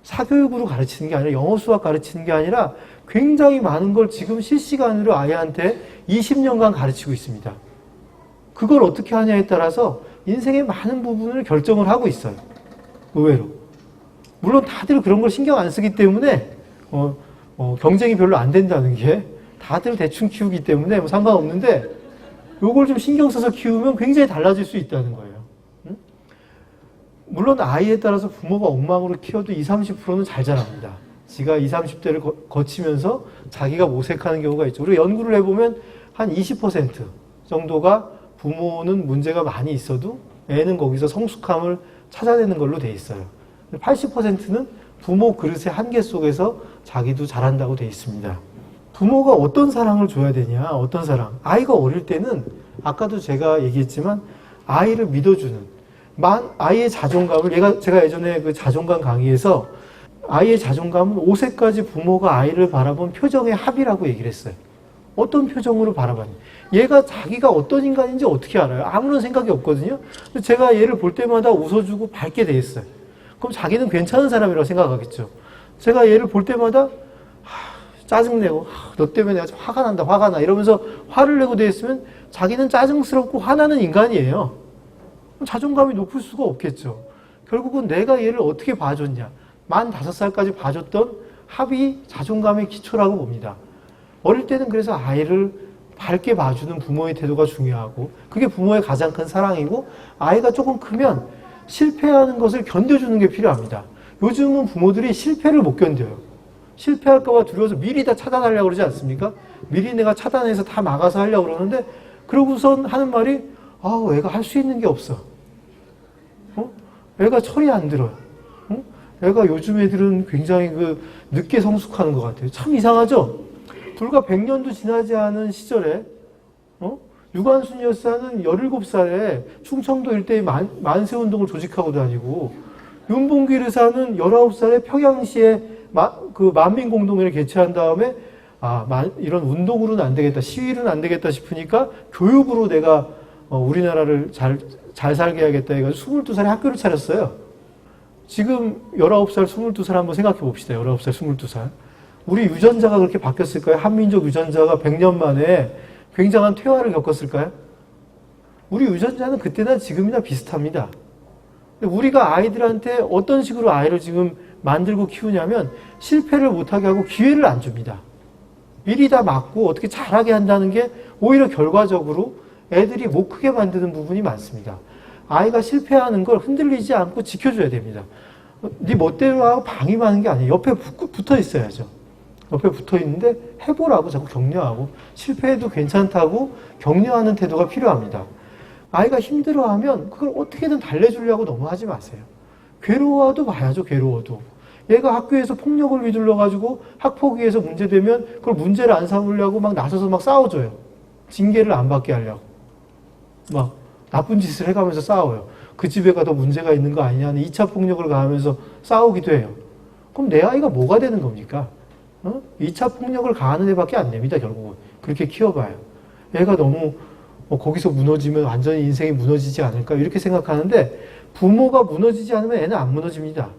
사교육으로 가르치는 게 아니라 영어 수학 가르치는 게 아니라 굉장히 많은 걸 지금 실시간으로 아이한테 20년간 가르치고 있습니다. 그걸 어떻게 하냐에 따라서 인생의 많은 부분을 결정을 하고 있어요. 의외로. 물론 다들 그런 걸 신경 안 쓰기 때문에 경쟁이 별로 안 된다는 게 다들 대충 키우기 때문에 뭐 상관없는데 요걸 좀 신경 써서 키우면 굉장히 달라질 수 있다는 거예요. 물론 아이에 따라서 부모가 엉망으로 키워도 20, 30%는 잘 자랍니다. 지가 20, 30대를 거치면서 자기가 모색하는 경우가 있죠. 우리가 연구를 해보면 한 20% 정도가 부모는 문제가 많이 있어도 애는 거기서 성숙함을 찾아내는 걸로 돼 있어요. 80%는 부모 그릇의 한계 속에서 자기도 잘한다고 돼 있습니다. 부모가 어떤 사랑을 줘야 되냐, 어떤 사랑. 아이가 어릴 때는 아까도 제가 얘기했지만 아이를 믿어주는 아이의 자존감을 제가 예전에 그 자존감 강의에서 아이의 자존감은 5세까지 부모가 아이를 바라본 표정의 합이라고 얘기를 했어요. 어떤 표정으로 바라봤냐. 얘가 자기가 어떤 인간인지 어떻게 알아요? 아무런 생각이 없거든요. 제가 얘를 볼 때마다 웃어주고 밝게 돼 있어요. 그럼 자기는 괜찮은 사람이라고 생각하겠죠. 제가 얘를 볼 때마다 짜증내고 너 때문에 내가 화가 난다, 화가 나 이러면서 화를 내고 돼 있으면 자기는 짜증스럽고 화나는 인간이에요. 자존감이 높을 수가 없겠죠. 결국은 내가 얘를 어떻게 봐줬냐. 만 5살까지 봐줬던 합이 자존감의 기초라고 봅니다. 어릴 때는 그래서 아이를 밝게 봐주는 부모의 태도가 중요하고 그게 부모의 가장 큰 사랑이고 아이가 조금 크면 실패하는 것을 견뎌주는 게 필요합니다. 요즘은 부모들이 실패를 못 견뎌요. 실패할까 봐 두려워서 미리 다 차단하려고 그러지 않습니까? 미리 내가 차단해서 다 막아서 하려고 그러는데 그러고선 하는 말이 애가 할 수 있는 게 없어. 애가 철이 안 들어요. 애가 요즘 애들은 굉장히 늦게 성숙하는 것 같아요. 참 이상하죠? 불과 100년도 지나지 않은 시절에 유관순 여사는 17살에 충청도 일대에 만세운동을 조직하고 다니고 윤봉길 의사는 19살에 평양시에 만민공동회를 개최한 다음에 이런 운동으로는 안 되겠다, 시위로는 안 되겠다 싶으니까 교육으로 내가 우리나라를 잘 살게 해야겠다 해가지고 22살에 학교를 차렸어요. 지금 19살, 22살 한번 생각해 봅시다. 19살, 22살. 우리 유전자가 그렇게 바뀌었을까요? 한민족 유전자가 100년 만에 굉장한 퇴화를 겪었을까요? 우리 유전자는 그때나 지금이나 비슷합니다. 근데 우리가 아이들한테 어떤 식으로 아이를 지금 만들고 키우냐면 실패를 못하게 하고 기회를 안 줍니다. 미리 다 막고 어떻게 잘하게 한다는 게 오히려 결과적으로 애들이 못 크게 만드는 부분이 많습니다. 아이가 실패하는 걸 흔들리지 않고 지켜줘야 됩니다. 네 멋대로 하고 방임하는 게 아니에요. 옆에 붙어 있어야죠. 옆에 붙어 있는데 해보라고 자꾸 격려하고 실패해도 괜찮다고 격려하는 태도가 필요합니다. 아이가 힘들어하면 그걸 어떻게든 달래주려고 너무 하지 마세요. 괴로워도 봐야죠. 괴로워도. 얘가 학교에서 폭력을 휘둘러가지고 학폭위에서 문제되면 그걸 문제를 안 삼으려고 막 나서서 막 싸워줘요. 징계를 안 받게 하려고. 막 나쁜 짓을 해가면서 싸워요. 그 집에가 더 문제가 있는 거 아니냐는 2차 폭력을 가하면서 싸우기도 해요. 그럼 내 아이가 뭐가 되는 겁니까? 2차 폭력을 가하는 애밖에 안 됩니다. 결국은. 그렇게 키워봐요. 애가 너무 거기서 무너지면 완전히 인생이 무너지지 않을까 이렇게 생각하는데 부모가 무너지지 않으면 애는 안 무너집니다.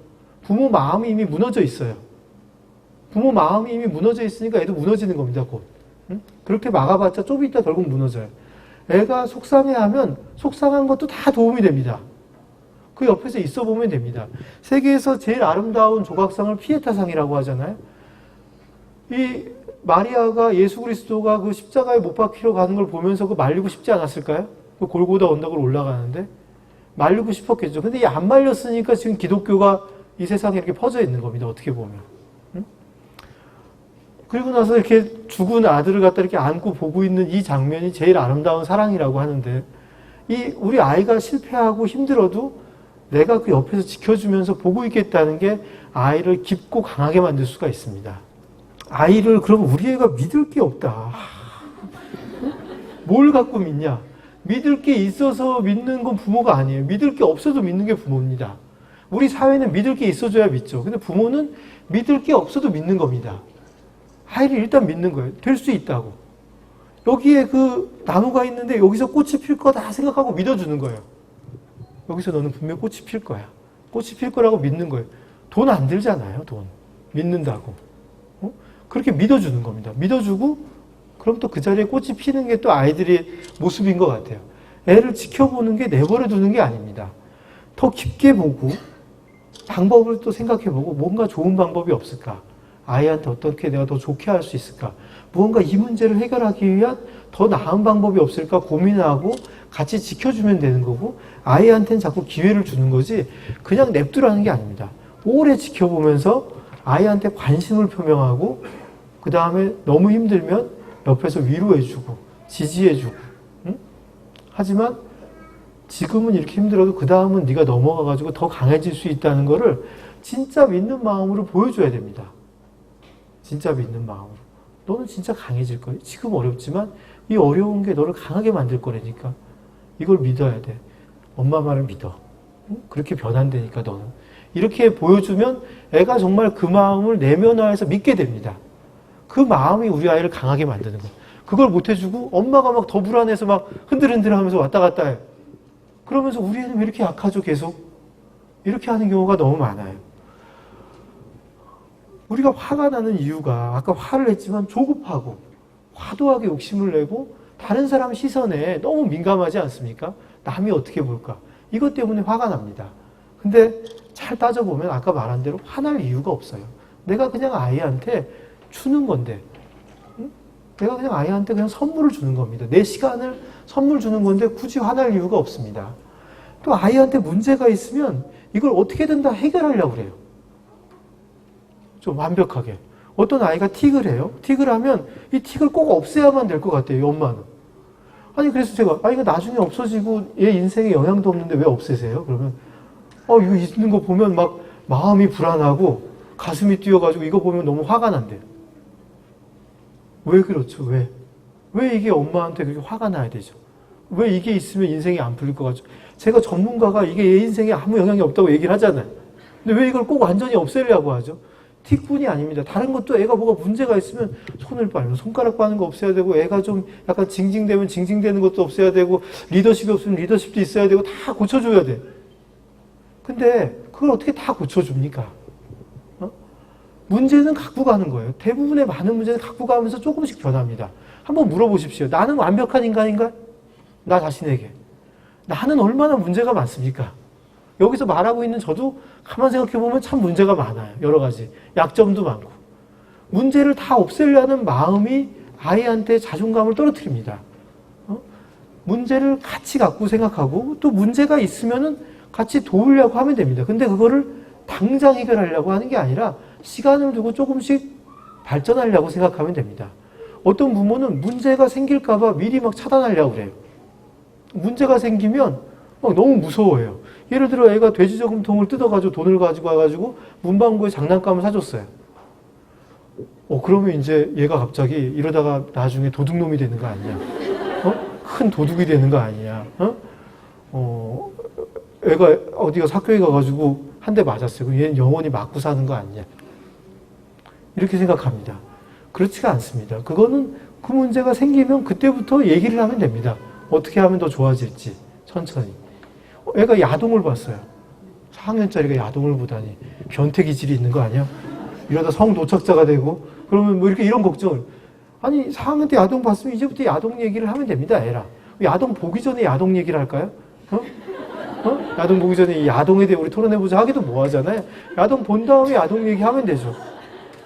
부모 마음이 이미 무너져 있어요. 부모 마음이 이미 무너져 있으니까 애도 무너지는 겁니다. 곧. 그렇게 막아봤자 좀 이따 결국 무너져요. 애가 속상해하면 속상한 것도 다 도움이 됩니다. 그 옆에서 있어 보면 됩니다. 세계에서 제일 아름다운 조각상을 피에타상이라고 하잖아요. 이 마리아가 예수 그리스도가 그 십자가에 못 박히러 가는 걸 보면서 그 말리고 싶지 않았을까요? 그 골고다 언덕을 올라가는데 말리고 싶었겠죠. 근데 안 말렸으니까 지금 기독교가 이 세상에 이렇게 퍼져 있는 겁니다. 어떻게 보면. 그리고 나서 이렇게 죽은 아들을 갖다 이렇게 안고 보고 있는 이 장면이 제일 아름다운 사랑이라고 하는데 우리 아이가 실패하고 힘들어도 내가 그 옆에서 지켜주면서 보고 있겠다는 게 아이를 깊고 강하게 만들 수가 있습니다. 아이를 그러면 우리 애가 믿을 게 없다. 뭘 갖고 믿냐? 믿을 게 있어서 믿는 건 부모가 아니에요. 믿을 게 없어도 믿는 게 부모입니다. 우리 사회는 믿을 게 있어줘야 믿죠. 근데 부모는 믿을 게 없어도 믿는 겁니다. 아이를 일단 믿는 거예요. 될 수 있다고. 여기에 그 나무가 있는데 여기서 꽃이 필 거다 생각하고 믿어주는 거예요. 여기서 너는 분명 꽃이 필 거야. 꽃이 필 거라고 믿는 거예요. 돈 안 들잖아요, 돈. 믿는다고. 그렇게 믿어주는 겁니다. 믿어주고, 그럼 또 그 자리에 꽃이 피는 게 또 아이들의 모습인 것 같아요. 애를 지켜보는 게 내버려 두는 게 아닙니다. 더 깊게 보고, 방법을 또 생각해보고, 뭔가 좋은 방법이 없을까? 아이한테 어떻게 내가 더 좋게 할 수 있을까? 무언가 이 문제를 해결하기 위한 더 나은 방법이 없을까 고민하고 같이 지켜주면 되는 거고, 아이한테는 자꾸 기회를 주는 거지 그냥 냅두라는 게 아닙니다. 오래 지켜보면서 아이한테 관심을 표명하고, 그 다음에 너무 힘들면 옆에서 위로해주고 지지해주고. 응? 하지만 지금은 이렇게 힘들어도 그 다음은 네가 넘어가가지고 더 강해질 수 있다는 거를 진짜 믿는 마음으로 보여줘야 됩니다. 진짜 믿는 마음으로. 너는 진짜 강해질 거야. 지금 어렵지만 이 어려운 게 너를 강하게 만들 거라니까. 이걸 믿어야 돼. 엄마 말을 믿어. 그렇게 변한다니까 너는. 이렇게 보여주면 애가 정말 그 마음을 내면화해서 믿게 됩니다. 그 마음이 우리 아이를 강하게 만드는 거예요. 그걸 못 해주고 엄마가 막 더 불안해서 막 흔들흔들하면서 왔다 갔다 해. 그러면서 우리 애는 왜 이렇게 약하죠 계속? 이렇게 하는 경우가 너무 많아요. 우리가 화가 나는 이유가 아까 화를 냈지만 조급하고 과도하게 욕심을 내고 다른 사람 시선에 너무 민감하지 않습니까? 남이 어떻게 볼까? 이것 때문에 화가 납니다. 근데 잘 따져보면 아까 말한 대로 화날 이유가 없어요. 내가 그냥 아이한테 주는 건데, 응? 내가 그냥 아이한테 그냥 선물을 주는 겁니다. 내 시간을 선물 주는 건데 굳이 화날 이유가 없습니다. 또 아이한테 문제가 있으면 이걸 어떻게든 다 해결하려고 그래요. 좀 완벽하게. 어떤 아이가 틱을 해요. 틱을 하면 이 틱을 꼭 없애야만 될 것 같아요, 이 엄마는. 아니, 그래서 제가, 이거 나중에 없어지고 얘 인생에 영향도 없는데 왜 없애세요? 그러면, 이거 있는 거 보면 막 마음이 불안하고 가슴이 뛰어가지고 이거 보면 너무 화가 난대요. 왜 그렇죠? 왜? 왜 이게 엄마한테 그렇게 화가 나야 되죠? 왜 이게 있으면 인생이 안 풀릴 것 같죠? 제가 전문가가 이게 얘 인생에 아무 영향이 없다고 얘기를 하잖아요. 근데 왜 이걸 꼭 완전히 없애려고 하죠? 틱뿐이 아닙니다. 다른 것도 애가 뭐가 문제가 있으면 손을 빨면 손가락 빠는 거 없애야 되고, 애가 좀 약간 징징대면 징징대는 것도 없애야 되고, 리더십이 없으면 리더십도 있어야 되고, 다 고쳐줘야 돼. 근데 그걸 어떻게 다 고쳐줍니까? 문제는 갖고 가는 거예요. 대부분의 많은 문제는 갖고 가면서 조금씩 변합니다. 한번 물어보십시오. 나는 완벽한 인간인가? 나 자신에게. 나는 얼마나 문제가 많습니까? 여기서 말하고 있는 저도 가만 생각해보면 참 문제가 많아요. 여러 가지. 약점도 많고. 문제를 다 없애려는 마음이 아이한테 자존감을 떨어뜨립니다. 문제를 같이 갖고 생각하고, 또 문제가 있으면은 같이 도우려고 하면 됩니다. 근데 그거를 당장 해결하려고 하는 게 아니라 시간을 두고 조금씩 발전하려고 생각하면 됩니다. 어떤 부모는 문제가 생길까봐 미리 막 차단하려고 그래요. 문제가 생기면 막 너무 무서워해요. 예를 들어 애가 돼지저금통을 뜯어가지고 돈을 가지고 와가지고 문방구에 장난감을 사줬어요. 그러면 이제 얘가 갑자기 이러다가 나중에 도둑놈이 되는 거 아니야? 큰 도둑이 되는 거 아니야? 애가 어디가 학교에 가가지고 한 대 맞았어요. 그럼 얘는 영원히 맞고 사는 거 아니냐? 이렇게 생각합니다. 그렇지가 않습니다. 그거는 그 문제가 생기면 그때부터 얘기를 하면 됩니다. 어떻게 하면 더 좋아질지 천천히. 애가 야동을 봤어요. 4학년짜리가 야동을 보다니 변태 기질이 있는 거 아니야? 이러다 성노착자가 되고 그러면 뭐 이런 걱정을. 아니 4학년 때 야동 봤으면 이제부터 야동 얘기를 하면 됩니다. 애랑. 야동 보기 전에 야동 얘기를 할까요? 야동 보기 전에 이 야동에 대해 우리 토론해보자 하기도 뭐하잖아요. 야동 본 다음에 야동 얘기하면 되죠.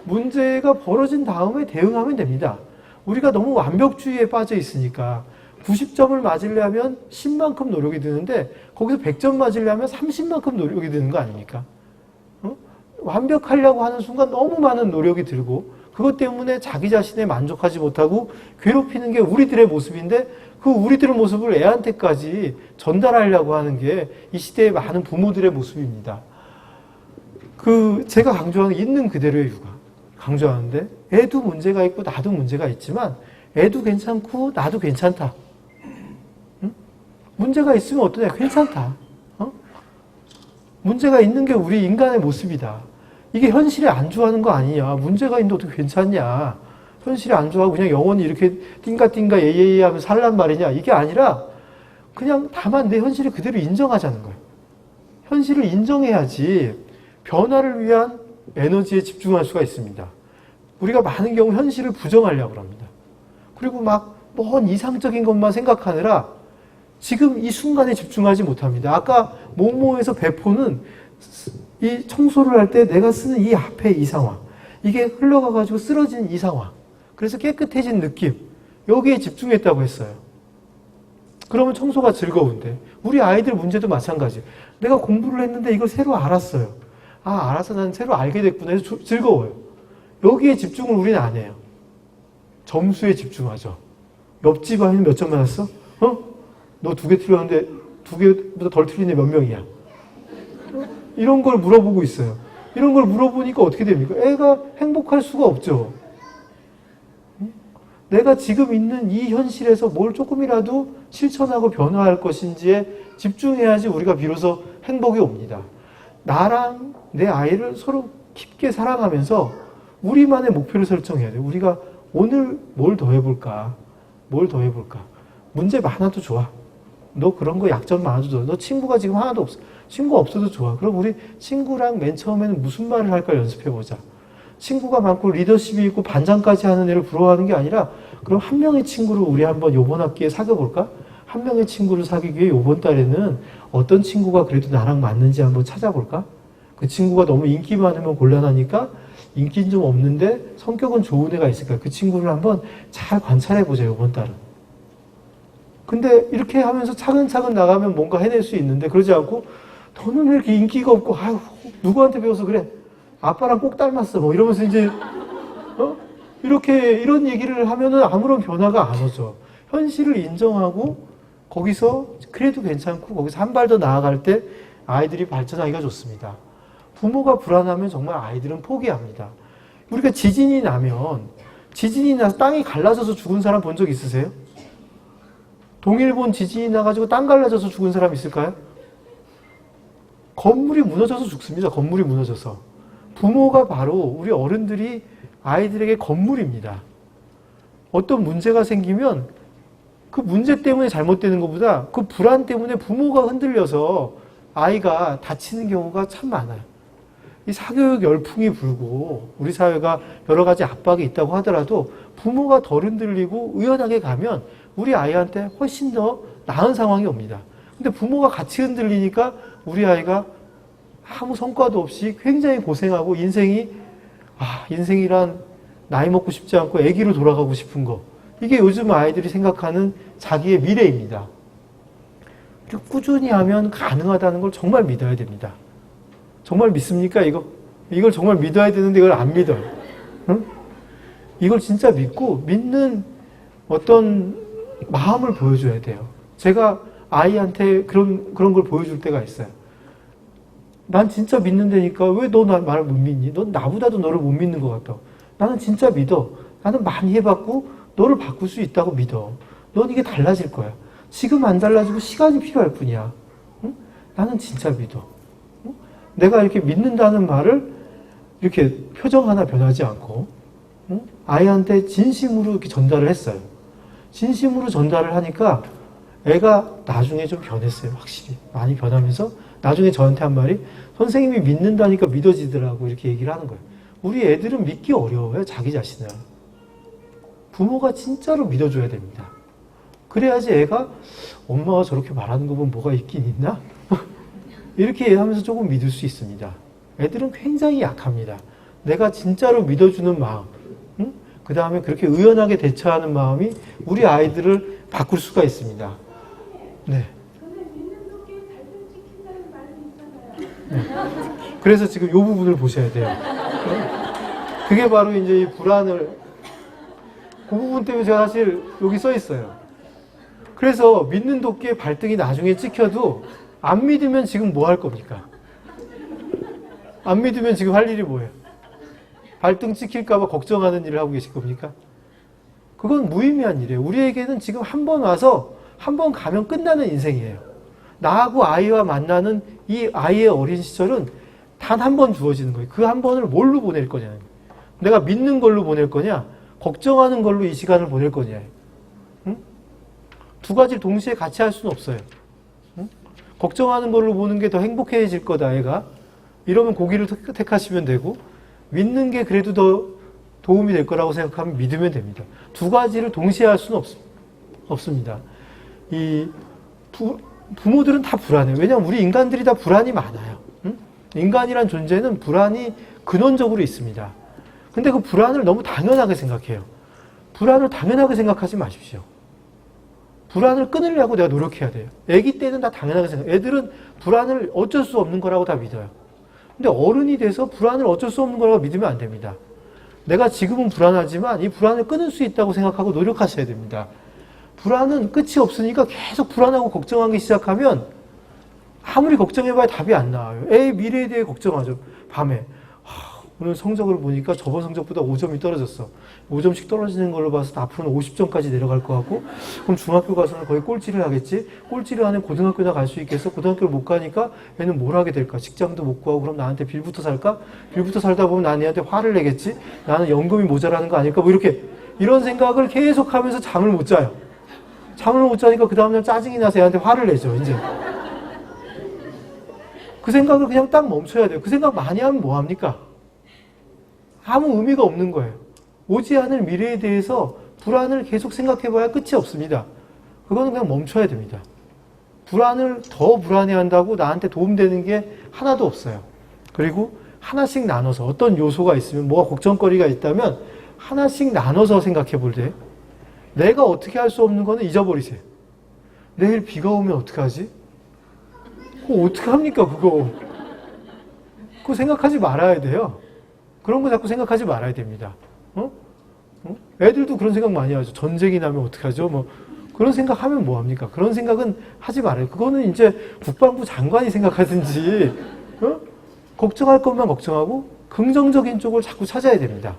문제가 벌어진 다음에 대응하면 됩니다. 우리가 너무 완벽주의에 빠져 있으니까 90점을 맞으려면 10만큼 노력이 드는데 거기서 100점 맞으려면 30만큼 노력이 드는 거 아닙니까? 완벽하려고 하는 순간 너무 많은 노력이 들고 그것 때문에 자기 자신에 만족하지 못하고 괴롭히는 게 우리들의 모습인데 그 우리들의 모습을 애한테까지 전달하려고 하는 게 이 시대의 많은 부모들의 모습입니다. 제가 강조하는 있는 그대로의 육아 강조하는데 애도 문제가 있고 나도 문제가 있지만 애도 괜찮고 나도 괜찮다. 문제가 있으면 어떠냐? 괜찮다. 문제가 있는 게 우리 인간의 모습이다. 이게 현실에 안주하는 거 아니냐. 문제가 있는데 어떻게 괜찮냐. 현실에 안주하고 그냥 영원히 이렇게 띵가띵가 예예예 하면서 살란 말이냐. 이게 아니라 그냥 다만 내 현실을 그대로 인정하자는 거예요. 현실을 인정해야지 변화를 위한 에너지에 집중할 수가 있습니다. 우리가 많은 경우 현실을 부정하려고 합니다. 그리고 막 먼 이상적인 것만 생각하느라 지금 이 순간에 집중하지 못합니다. 아까 모모에서 배포는 이 청소를 할 때 내가 쓰는 이 앞에 이 상황, 이게 흘러가가지고 쓰러진 이 상황, 그래서 깨끗해진 느낌, 여기에 집중했다고 했어요. 그러면 청소가 즐거운데 우리 아이들 문제도 마찬가지. 내가 공부를 했는데 이걸 새로 알았어요. 아, 알아서 나는 새로 알게 됐구나 해서 즐거워요. 여기에 집중을 우리는 안 해요. 점수에 집중하죠. 옆집 아이는 몇 점 맞았어? 너 2개 틀렸는데 2개보다 덜 틀린 애 몇 명이야? 이런 걸 물어보고 있어요. 이런 걸 물어보니까 어떻게 됩니까? 애가 행복할 수가 없죠. 내가 지금 있는 이 현실에서 뭘 조금이라도 실천하고 변화할 것인지에 집중해야지 우리가 비로소 행복이 옵니다. 나랑 내 아이를 서로 깊게 사랑하면서 우리만의 목표를 설정해야 돼요. 우리가 오늘 뭘 더 해볼까? 뭘 더 해볼까? 문제 많아도 좋아. 너 그런 거 약점 많아도 좋아. 너 친구가 지금 하나도 없어. 친구 없어도 좋아. 그럼 우리 친구랑 맨 처음에는 무슨 말을 할까 연습해보자. 친구가 많고 리더십이 있고 반장까지 하는 애를 부러워하는 게 아니라 그럼 한 명의 친구를 우리 한번 요번 학기에 사귀어볼까? 한 명의 친구를 사귀기 위해 요번 달에는 어떤 친구가 그래도 나랑 맞는지 한번 찾아볼까? 그 친구가 너무 인기 많으면 곤란하니까 인기는 좀 없는데 성격은 좋은 애가 있을까? 그 친구를 한번 잘 관찰해보자, 요번 달은. 근데 이렇게 하면서 차근차근 나가면 뭔가 해낼 수 있는데 그러지 않고 너는 왜 이렇게 인기가 없고 아유 누구한테 배워서 그래? 아빠랑 꼭 닮았어. 뭐 이러면서 이제 이렇게 이런 얘기를 하면은 아무런 변화가 안 오죠. 현실을 인정하고 거기서 그래도 괜찮고 거기서 한 발 더 나아갈 때 아이들이 발전하기가 좋습니다. 부모가 불안하면 정말 아이들은 포기합니다. 우리가 지진이 나서 땅이 갈라져서 죽은 사람 본 적 있으세요? 동일본 지진이 나가지고 땅 갈라져서 죽은 사람 있을까요? 건물이 무너져서 죽습니다. 건물이 무너져서. 부모가 바로 우리 어른들이 아이들에게 건물입니다. 어떤 문제가 생기면 그 문제 때문에 잘못되는 것보다 그 불안 때문에 부모가 흔들려서 아이가 다치는 경우가 참 많아요. 이 사교육 열풍이 불고 우리 사회가 여러 가지 압박이 있다고 하더라도 부모가 덜 흔들리고 의연하게 가면 우리 아이한테 훨씬 더 나은 상황이 옵니다. 근데 부모가 같이 흔들리니까 우리 아이가 아무 성과도 없이 굉장히 고생하고 인생이란 나이 먹고 싶지 않고 아기로 돌아가고 싶은 거. 이게 요즘 아이들이 생각하는 자기의 미래입니다. 꾸준히 하면 가능하다는 걸 정말 믿어야 됩니다. 정말 믿습니까, 이거? 이걸 정말 믿어야 되는데 이걸 안 믿어요. 응? 이걸 진짜 믿는 어떤 마음을 보여줘야 돼요. 제가 아이한테 그런 걸 보여줄 때가 있어요. 난 진짜 믿는다니까 왜 너 나 말을 못 믿니? 넌 나보다도 너를 못 믿는 것 같다. 나는 진짜 믿어. 나는 많이 해봤고 너를 바꿀 수 있다고 믿어. 넌 이게 달라질 거야. 지금 안 달라지고 시간이 필요할 뿐이야. 응? 나는 진짜 믿어. 응? 내가 이렇게 믿는다는 말을 이렇게 표정 하나 변하지 않고 응? 아이한테 진심으로 이렇게 전달을 했어요. 진심으로 전달을 하니까 애가 나중에 좀 변했어요. 확실히. 많이 변하면서 나중에 저한테 한 말이 선생님이 믿는다니까 믿어지더라고 이렇게 얘기를 하는 거예요. 우리 애들은 믿기 어려워요. 자기 자신을. 부모가 진짜로 믿어줘야 됩니다. 그래야지 애가 엄마가 저렇게 말하는 거 보면 뭐가 있긴 있나? 이렇게 하면서 조금 믿을 수 있습니다. 애들은 굉장히 약합니다. 내가 진짜로 믿어주는 마음, 응? 그 다음에 그렇게 의연하게 대처하는 마음이 우리 아이들을 바꿀 수가 있습니다. 네. 네. 그래서 지금 이 부분을 보셔야 돼요. 그게 바로 이제 이 불안을, 그 부분 때문에 제가 사실 여기 써 있어요. 그래서 믿는 도끼의 발등이 나중에 찍혀도 안 믿으면 지금 뭐 할 겁니까? 안 믿으면 지금 할 일이 뭐예요? 발등 찍힐까봐 걱정하는 일을 하고 계실 겁니까? 그건 무의미한 일이에요. 우리에게는 지금 한 번 와서 한 번 가면 끝나는 인생이에요. 나하고 아이와 만나는 이 아이의 어린 시절은 단 한 번 주어지는 거예요. 그 한 번을 뭘로 보낼 거냐. 내가 믿는 걸로 보낼 거냐, 걱정하는 걸로 이 시간을 보낼 거냐. 응? 두 가지를 동시에 같이 할 수는 없어요. 응? 걱정하는 걸로 보는 게 더 행복해질 거다, 애가. 이러면 고기를 택하시면 되고, 믿는 게 그래도 더 도움이 될 거라고 생각하면 믿으면 됩니다. 두 가지를 동시에 할 수는 없습니다. 부모들은 다 불안해요. 왜냐하면 우리 인간들이 다 불안이 많아요. 응? 인간이란 존재는 불안이 근원적으로 있습니다. 근데 그 불안을 너무 당연하게 생각해요. 불안을 당연하게 생각하지 마십시오. 불안을 끊으려고 내가 노력해야 돼요. 아기 때는 다 당연하게 생각해요. 애들은 불안을 어쩔 수 없는 거라고 다 믿어요. 근데 어른이 돼서 불안을 어쩔 수 없는 거라고 믿으면 안 됩니다. 내가 지금은 불안하지만 이 불안을 끊을 수 있다고 생각하고 노력하셔야 됩니다. 불안은 끝이 없으니까 계속 불안하고 걱정하기 시작하면 아무리 걱정해봐야 답이 안 나와요. 애의 미래에 대해 걱정하죠. 밤에. 오늘 성적을 보니까 저번 성적보다 5점이 떨어졌어. 5점씩 떨어지는 걸로 봐서 앞으로는 50점까지 내려갈 것 같고, 그럼 중학교 가서는 거의 꼴찌를 하겠지? 꼴찌를 하는 고등학교나 갈 수 있겠어? 고등학교를 못 가니까 얘는 뭘 하게 될까? 직장도 못 구하고 그럼 나한테 빌부터 살까? 빌부터 살다 보면 난 얘한테 화를 내겠지? 나는 연금이 모자라는 거 아닐까? 뭐 이런 생각을 계속 하면서 잠을 못 자요. 잠을 못 자니까 그 다음날 짜증이 나서 얘한테 화를 내죠, 이제. 그 생각을 그냥 딱 멈춰야 돼요. 그 생각 많이 하면 뭐 합니까? 아무 의미가 없는 거예요. 오지 않을 미래에 대해서 불안을 계속 생각해봐야 끝이 없습니다. 그거는 그냥 멈춰야 됩니다. 불안을 더 불안해한다고 나한테 도움되는 게 하나도 없어요. 그리고 하나씩 나눠서 어떤 요소가 있으면, 뭐가 걱정거리가 있다면 하나씩 나눠서 생각해 볼 때 내가 어떻게 할 수 없는 거는 잊어버리세요. 내일 비가 오면 어떡하지? 그거 어떡합니까, 그거? 그거 생각하지 말아야 돼요. 그런 거 자꾸 생각하지 말아야 됩니다. 애들도 그런 생각 많이 하죠. 전쟁이 나면 어떡하죠? 뭐 그런 생각하면 뭐합니까? 그런 생각은 하지 말아요. 그거는 이제 국방부 장관이 생각하든지, 걱정할 것만 걱정하고 긍정적인 쪽을 자꾸 찾아야 됩니다.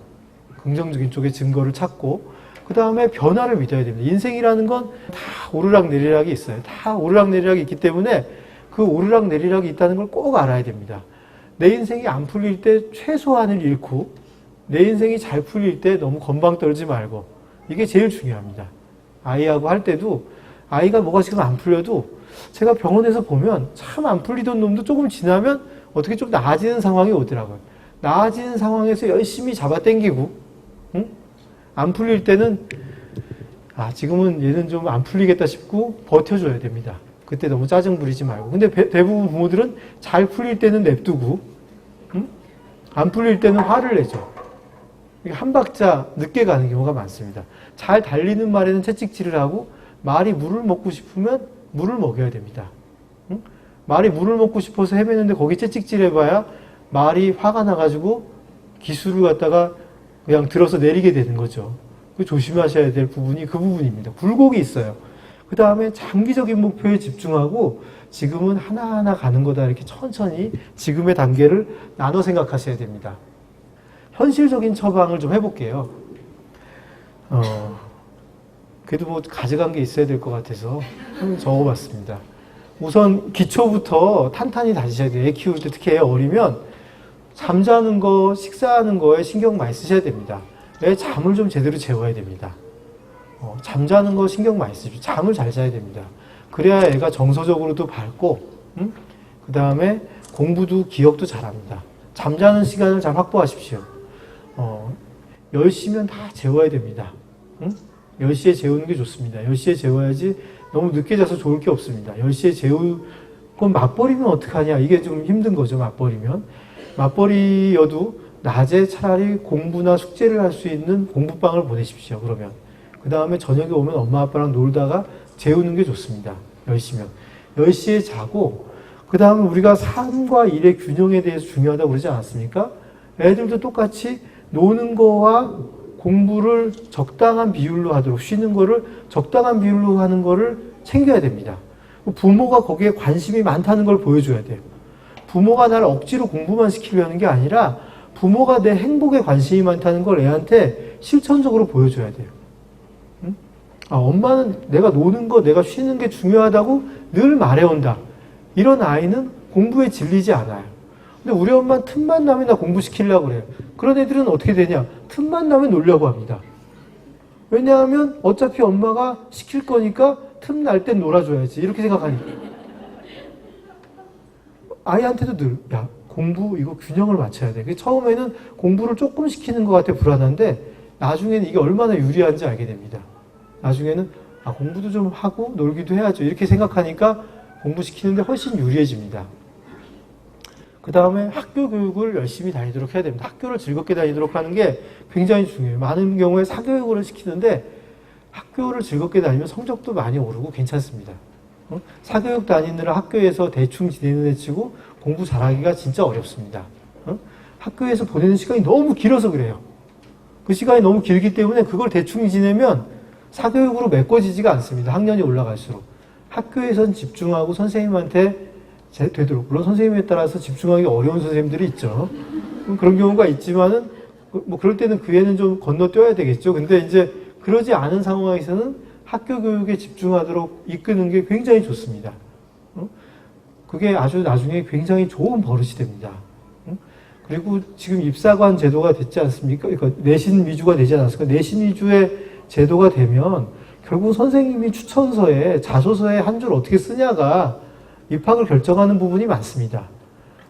긍정적인 쪽의 증거를 찾고, 그 다음에 변화를 믿어야 됩니다. 인생이라는 건 다 오르락내리락이 있어요. 다 오르락내리락이 있기 때문에 그 오르락내리락이 있다는 걸 꼭 알아야 됩니다. 내 인생이 안 풀릴 때 최소한을 잃고, 내 인생이 잘 풀릴 때 너무 건방 떨지 말고, 이게 제일 중요합니다. 아이하고 할 때도 아이가 뭐가 지금 안 풀려도 제가 병원에서 보면 참 안 풀리던 놈도 조금 지나면 어떻게 좀 나아지는 상황이 오더라고요. 나아지는 상황에서 열심히 잡아당기고, 안 풀릴 때는 지금은 얘는 좀 안 풀리겠다 싶고 버텨줘야 됩니다. 그때 너무 짜증 부리지 말고. 근데 대부분 부모들은 잘 풀릴 때는 냅두고, 안 풀릴 때는 화를 내죠. 한 박자 늦게 가는 경우가 많습니다. 잘 달리는 말에는 채찍질을 하고, 말이 물을 먹고 싶으면 물을 먹여야 됩니다. 말이 물을 먹고 싶어서 헤매는데 거기 채찍질 해봐야 말이 화가 나가지고 기술을 갖다가 그냥 들어서 내리게 되는 거죠. 조심하셔야 될 부분이 그 부분입니다. 굴곡이 있어요. 그 다음에 장기적인 목표에 집중하고, 지금은 하나하나 가는 거다, 이렇게 천천히 지금의 단계를 나눠 생각하셔야 됩니다. 현실적인 처방을 좀 해볼게요. 그래도 뭐 가져간 게 있어야 될 것 같아서 적어봤습니다. 우선 기초부터 탄탄히 다지셔야 돼요. 애 키울 때, 특히 애 어리면 잠자는 거, 식사하는 거에 신경 많이 쓰셔야 됩니다. 애 잠을 좀 제대로 재워야 됩니다. 잠자는 거 신경 많이 쓰십시오. 잠을 잘 자야 됩니다. 그래야 애가 정서적으로도 밝고, 그 다음에 공부도 기억도 잘합니다. 잠자는 시간을 잘 확보하십시오. 10시면 다 재워야 됩니다. 10시에 재우는 게 좋습니다. 10시에 재워야지 너무 늦게 자서 좋을 게 없습니다. 10시에 그럼 맞벌이면 어떡하냐? 이게 좀 힘든 거죠, 맞벌이면. 맞벌이여도 낮에 차라리 공부나 숙제를 할 수 있는 공부방을 보내십시오, 그러면. 그 다음에 저녁에 오면 엄마 아빠랑 놀다가 재우는 게 좋습니다. 10시면. 10시에 자고, 그 다음에 우리가 삶과 일의 균형에 대해서 중요하다고 그러지 않았습니까? 애들도 똑같이 노는 거와 공부를 적당한 비율로 하도록, 쉬는 거를 적당한 비율로 하는 거를 챙겨야 됩니다. 부모가 거기에 관심이 많다는 걸 보여줘야 돼요. 부모가 나를 억지로 공부만 시키려는 게 아니라 부모가 내 행복에 관심이 많다는 걸 애한테 실천적으로 보여줘야 돼요. 엄마는 내가 노는 거, 내가 쉬는 게 중요하다고 늘 말해온다. 이런 아이는 공부에 질리지 않아요. 근데 우리 엄마는 틈만 나면 나 공부시키려고 그래요. 그런 애들은 어떻게 되냐? 틈만 나면 놀려고 합니다. 왜냐하면 어차피 엄마가 시킬 거니까 틈 날 땐 놀아줘야지. 이렇게 생각하니까. 아이한테도 늘, 야, 공부 이거 균형을 맞춰야 돼. 처음에는 공부를 조금 시키는 것 같아 불안한데 나중에는 이게 얼마나 유리한지 알게 됩니다. 나중에는 공부도 좀 하고 놀기도 해야죠. 이렇게 생각하니까 공부시키는데 훨씬 유리해집니다. 그 다음에 학교 교육을 열심히 다니도록 해야 됩니다. 학교를 즐겁게 다니도록 하는 게 굉장히 중요해요. 많은 경우에 사교육을 시키는데 학교를 즐겁게 다니면 성적도 많이 오르고 괜찮습니다. 사교육 다니느라 학교에서 대충 지내는 애 치고 공부 잘하기가 진짜 어렵습니다. 학교에서 보내는 시간이 너무 길어서 그래요. 그 시간이 너무 길기 때문에 그걸 대충 지내면 사교육으로 메꿔지지가 않습니다. 학년이 올라갈수록. 학교에선 집중하고 선생님한테 되도록. 물론 선생님에 따라서 집중하기 어려운 선생님들이 있죠. 그런 경우가 있지만은, 뭐 그럴 때는 그 애는 좀 건너뛰어야 되겠죠. 근데 이제 그러지 않은 상황에서는 학교 교육에 집중하도록 이끄는 게 굉장히 좋습니다. 그게 아주 나중에 굉장히 좋은 버릇이 됩니다. 그리고 지금 입사관 제도가 됐지 않습니까? 그러니까 내신 위주가 되지 않았습니까? 내신 위주의 제도가 되면 결국 선생님이 추천서에 자소서에 한 줄 어떻게 쓰냐가 입학을 결정하는 부분이 많습니다.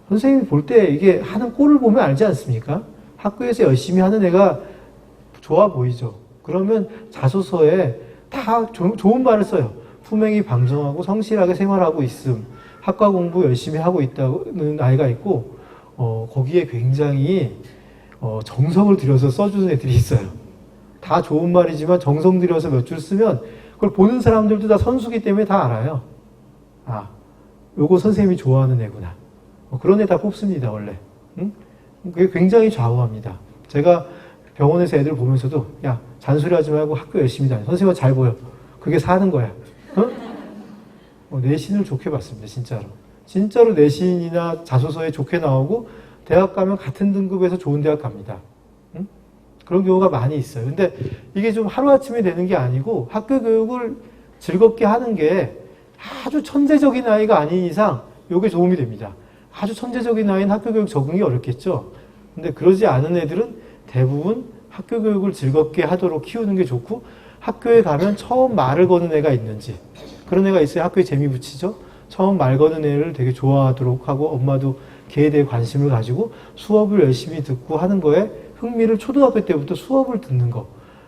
선생님이 볼 때 이게 하는 꼴을 보면 알지 않습니까? 학교에서 열심히 하는 애가 좋아 보이죠. 그러면 자소서에 다 좋은 말을 써요. 품행이 방정하고 성실하게 생활하고 있음. 학과 공부 열심히 하고 있다는 아이가 있고 거기에 굉장히 정성을 들여서 써주는 애들이 있어요. 다 좋은 말이지만 정성 들여서 몇 줄 쓰면 그걸 보는 사람들도 다 선수기 때문에 다 알아요. 요거 선생님이 좋아하는 애구나. 그런 애 다 뽑습니다, 원래. 응? 그게 굉장히 좌우합니다. 제가 병원에서 애들 보면서도 야, 잔소리 하지 말고 학교 열심히 다녀. 선생님은 잘 보여. 그게 사는 거야. 내신을 좋게 봤습니다, 진짜로. 진짜로 내신이나 자소서에 좋게 나오고 대학 가면 같은 등급에서 좋은 대학 갑니다. 응? 그런 경우가 많이 있어요. 근데 이게 좀 하루아침에 되는 게 아니고 학교 교육을 즐겁게 하는 게 아주 천재적인 아이가 아닌 이상 이게 도움이 됩니다. 아주 천재적인 아이는 학교 교육 적응이 어렵겠죠. 근데 그러지 않은 애들은 대부분 학교 교육을 즐겁게 하도록 키우는 게 좋고 학교에 가면 처음 말을 거는 애가 있는지 그런 애가 있어야 학교에 재미 붙이죠. 처음 말 거는 애를 되게 좋아하도록 하고 엄마도 걔에 대해 관심을 가지고 수업을 열심히 듣고 하는 거에 흥미를 초등학교 때부터 수업을 듣는 거.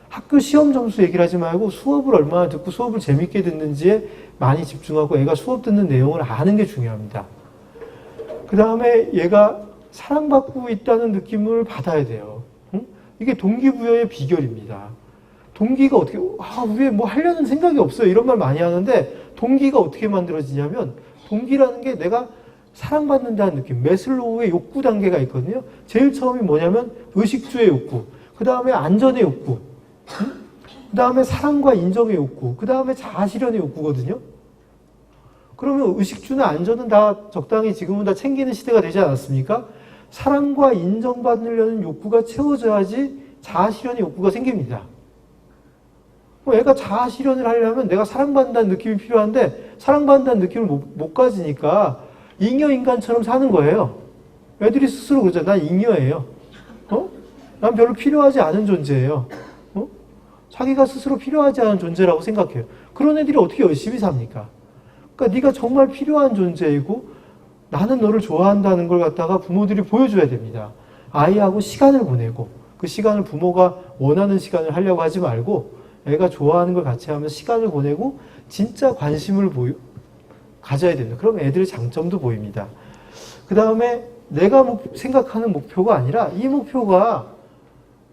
학교 시험 점수 얘기를 하지 말고 수업을 얼마나 듣고 수업을 재밌게 듣는지에 많이 집중하고 애가 수업 듣는 내용을 아는 게 중요합니다. 그 다음에 얘가 사랑받고 있다는 느낌을 받아야 돼요. 응? 이게 동기부여의 비결입니다. 동기가 어떻게, 왜 뭐 하려는 생각이 없어요. 이런 말 많이 하는데 동기가 어떻게 만들어지냐면 동기라는 게 내가 사랑받는다는 느낌. 매슬로우의 욕구 단계가 있거든요. 제일 처음이 뭐냐면 의식주의 욕구. 그 다음에 안전의 욕구. 그 다음에 사랑과 인정의 욕구. 그 다음에 자아실현의 욕구거든요. 그러면 의식주나 안전은 다 적당히 지금은 다 챙기는 시대가 되지 않았습니까? 사랑과 인정받으려는 욕구가 채워져야지 자아실현의 욕구가 생깁니다. 애가 자아실현을 하려면 내가 사랑받는다는 느낌이 필요한데 사랑받는다는 느낌을 못 가지니까 잉여인간처럼 사는 거예요. 애들이 스스로 그러잖아. 난 잉여예요. 난 별로 필요하지 않은 존재예요. 자기가 스스로 필요하지 않은 존재라고 생각해요. 그런 애들이 어떻게 열심히 삽니까? 그러니까 네가 정말 필요한 존재이고 나는 너를 좋아한다는 걸 갖다가 부모들이 보여줘야 됩니다. 아이하고 시간을 보내고 그 시간을 부모가 원하는 시간을 하려고 하지 말고 애가 좋아하는 걸 같이 하면서 시간을 보내고 진짜 관심을 가져야 됩니다. 그럼 애들의 장점도 보입니다. 그 다음에 내가 생각하는 목표가 아니라 이 목표가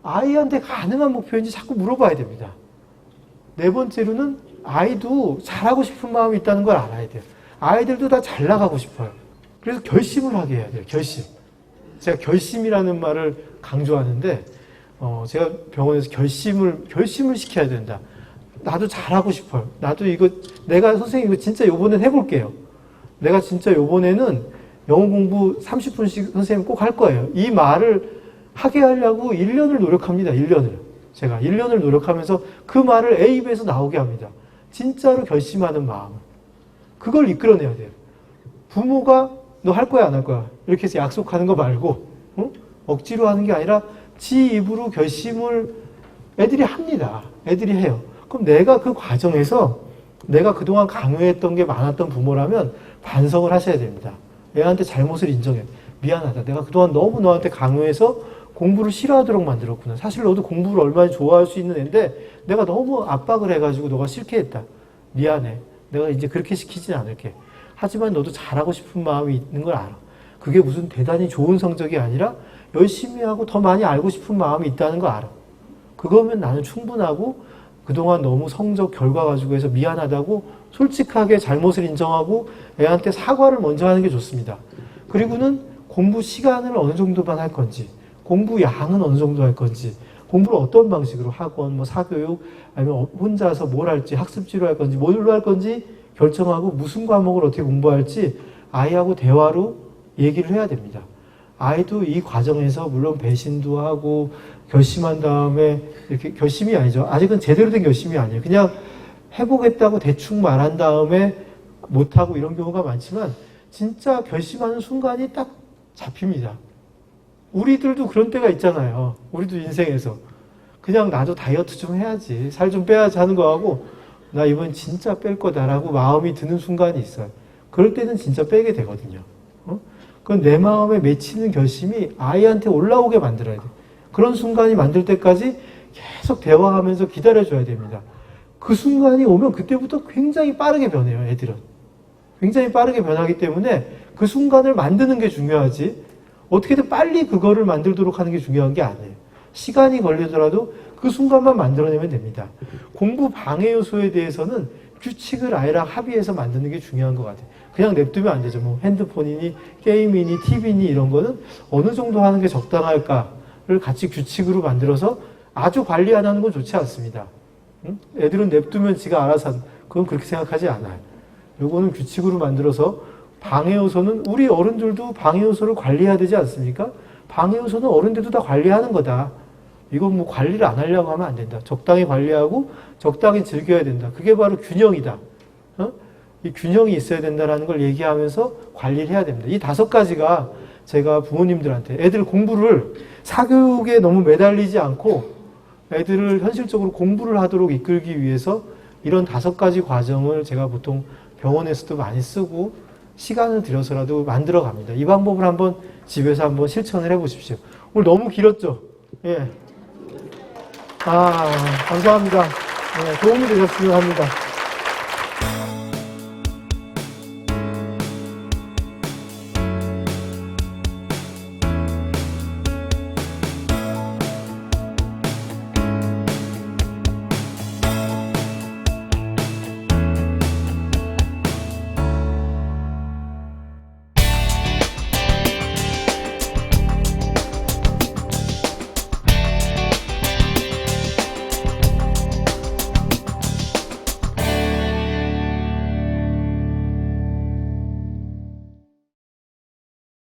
아이한테 가능한 목표인지 자꾸 물어봐야 됩니다. 네 번째로는 아이도 잘하고 싶은 마음이 있다는 걸 알아야 돼요. 아이들도 다 잘 나가고 싶어요. 그래서 결심을 하게 해야 돼요. 결심. 제가 결심이라는 말을 강조하는데 제가 병원에서 결심을 시켜야 된다. 나도 잘하고 싶어요. 나도 내가 선생님 이거 진짜 요번엔 해볼게요. 내가 진짜 요번에는 영어 공부 30분씩 선생님 꼭 할 거예요. 이 말을 하게 하려고 1년을 노력합니다. 1년을. 제가 1년을 노력하면서 그 말을 A 입에서 나오게 합니다. 진짜로 결심하는 마음. 그걸 이끌어내야 돼요. 부모가 너 할 거야 안 할 거야 이렇게 해서 약속하는 거 말고 억지로 하는 게 아니라 지 입으로 결심을 애들이 합니다. 애들이 해요. 그럼 내가 그 과정에서 내가 그동안 강요했던 게 많았던 부모라면 반성을 하셔야 됩니다. 애한테 잘못을 인정해. 미안하다. 내가 그동안 너무 너한테 강요해서 공부를 싫어하도록 만들었구나. 사실 너도 공부를 얼마나 좋아할 수 있는 애인데 내가 너무 압박을 해가지고 너가 싫게 했다. 미안해. 내가 이제 그렇게 시키진 않을게. 하지만 너도 잘하고 싶은 마음이 있는 걸 알아. 그게 무슨 대단히 좋은 성적이 아니라 열심히 하고 더 많이 알고 싶은 마음이 있다는 거 알아. 그거면 나는 충분하고 그동안 너무 성적 결과 가지고 해서 미안하다고 솔직하게 잘못을 인정하고 애한테 사과를 먼저 하는 게 좋습니다. 그리고는 공부 시간을 어느 정도만 할 건지, 공부 양은 어느 정도 할 건지, 공부를 어떤 방식으로 학원, 뭐 사교육, 아니면 혼자서 뭘 할지, 학습지로 할 건지, 뭘로 할 건지 결정하고 무슨 과목을 어떻게 공부할지 아이하고 대화로 얘기를 해야 됩니다. 아이도 이 과정에서 물론 배신도 하고 결심한 다음에 이렇게 결심이 아니죠. 아직은 제대로 된 결심이 아니에요. 그냥 해보겠다고 대충 말한 다음에 못하고 이런 경우가 많지만 진짜 결심하는 순간이 딱 잡힙니다. 우리들도 그런 때가 있잖아요. 우리도 인생에서 그냥 나도 다이어트 좀 해야지, 살 좀 빼야지 하는 거하고 나 이번 진짜 뺄 거다라고 마음이 드는 순간이 있어요. 그럴 때는 진짜 빼게 되거든요. 그건 내 마음에 맺히는 결심이 아이한테 올라오게 만들어야 돼요. 그런 순간이 만들 때까지 계속 대화하면서 기다려줘야 됩니다. 그 순간이 오면 그때부터 굉장히 빠르게 변해요, 애들은. 굉장히 빠르게 변하기 때문에 그 순간을 만드는 게 중요하지 어떻게든 빨리 그거를 만들도록 하는 게 중요한 게 아니에요. 시간이 걸리더라도 그 순간만 만들어내면 됩니다. 공부 방해 요소에 대해서는 규칙을 아이랑 합의해서 만드는 게 중요한 것 같아요. 그냥 냅두면 안 되죠. 뭐 핸드폰이니 게임이니 TV니 이런 거는 어느 정도 하는 게 적당할까를 같이 규칙으로 만들어서 아주 관리 안 하는 건 좋지 않습니다. 애들은 냅두면 지가 알아서 그건 그렇게 생각하지 않아요. 요거는 규칙으로 만들어서 방해 요소는 우리 어른들도 방해 요소를 관리해야 되지 않습니까? 방해 요소는 어른들도 다 관리하는 거다. 이건 뭐 관리를 안 하려고 하면 안 된다. 적당히 관리하고 적당히 즐겨야 된다. 그게 바로 균형이다. 이 균형이 있어야 된다는 걸 얘기하면서 관리를 해야 됩니다. 이 5가지가 제가 부모님들한테 애들 공부를 사교육에 너무 매달리지 않고 애들을 현실적으로 공부를 하도록 이끌기 위해서 이런 5가지 과정을 제가 보통 병원에서도 많이 쓰고 시간을 들여서라도 만들어 갑니다. 이 방법을 한번 집에서 한번 실천을 해보십시오. 오늘 너무 길었죠? 예. 감사합니다. 도움이 되셨으면 합니다.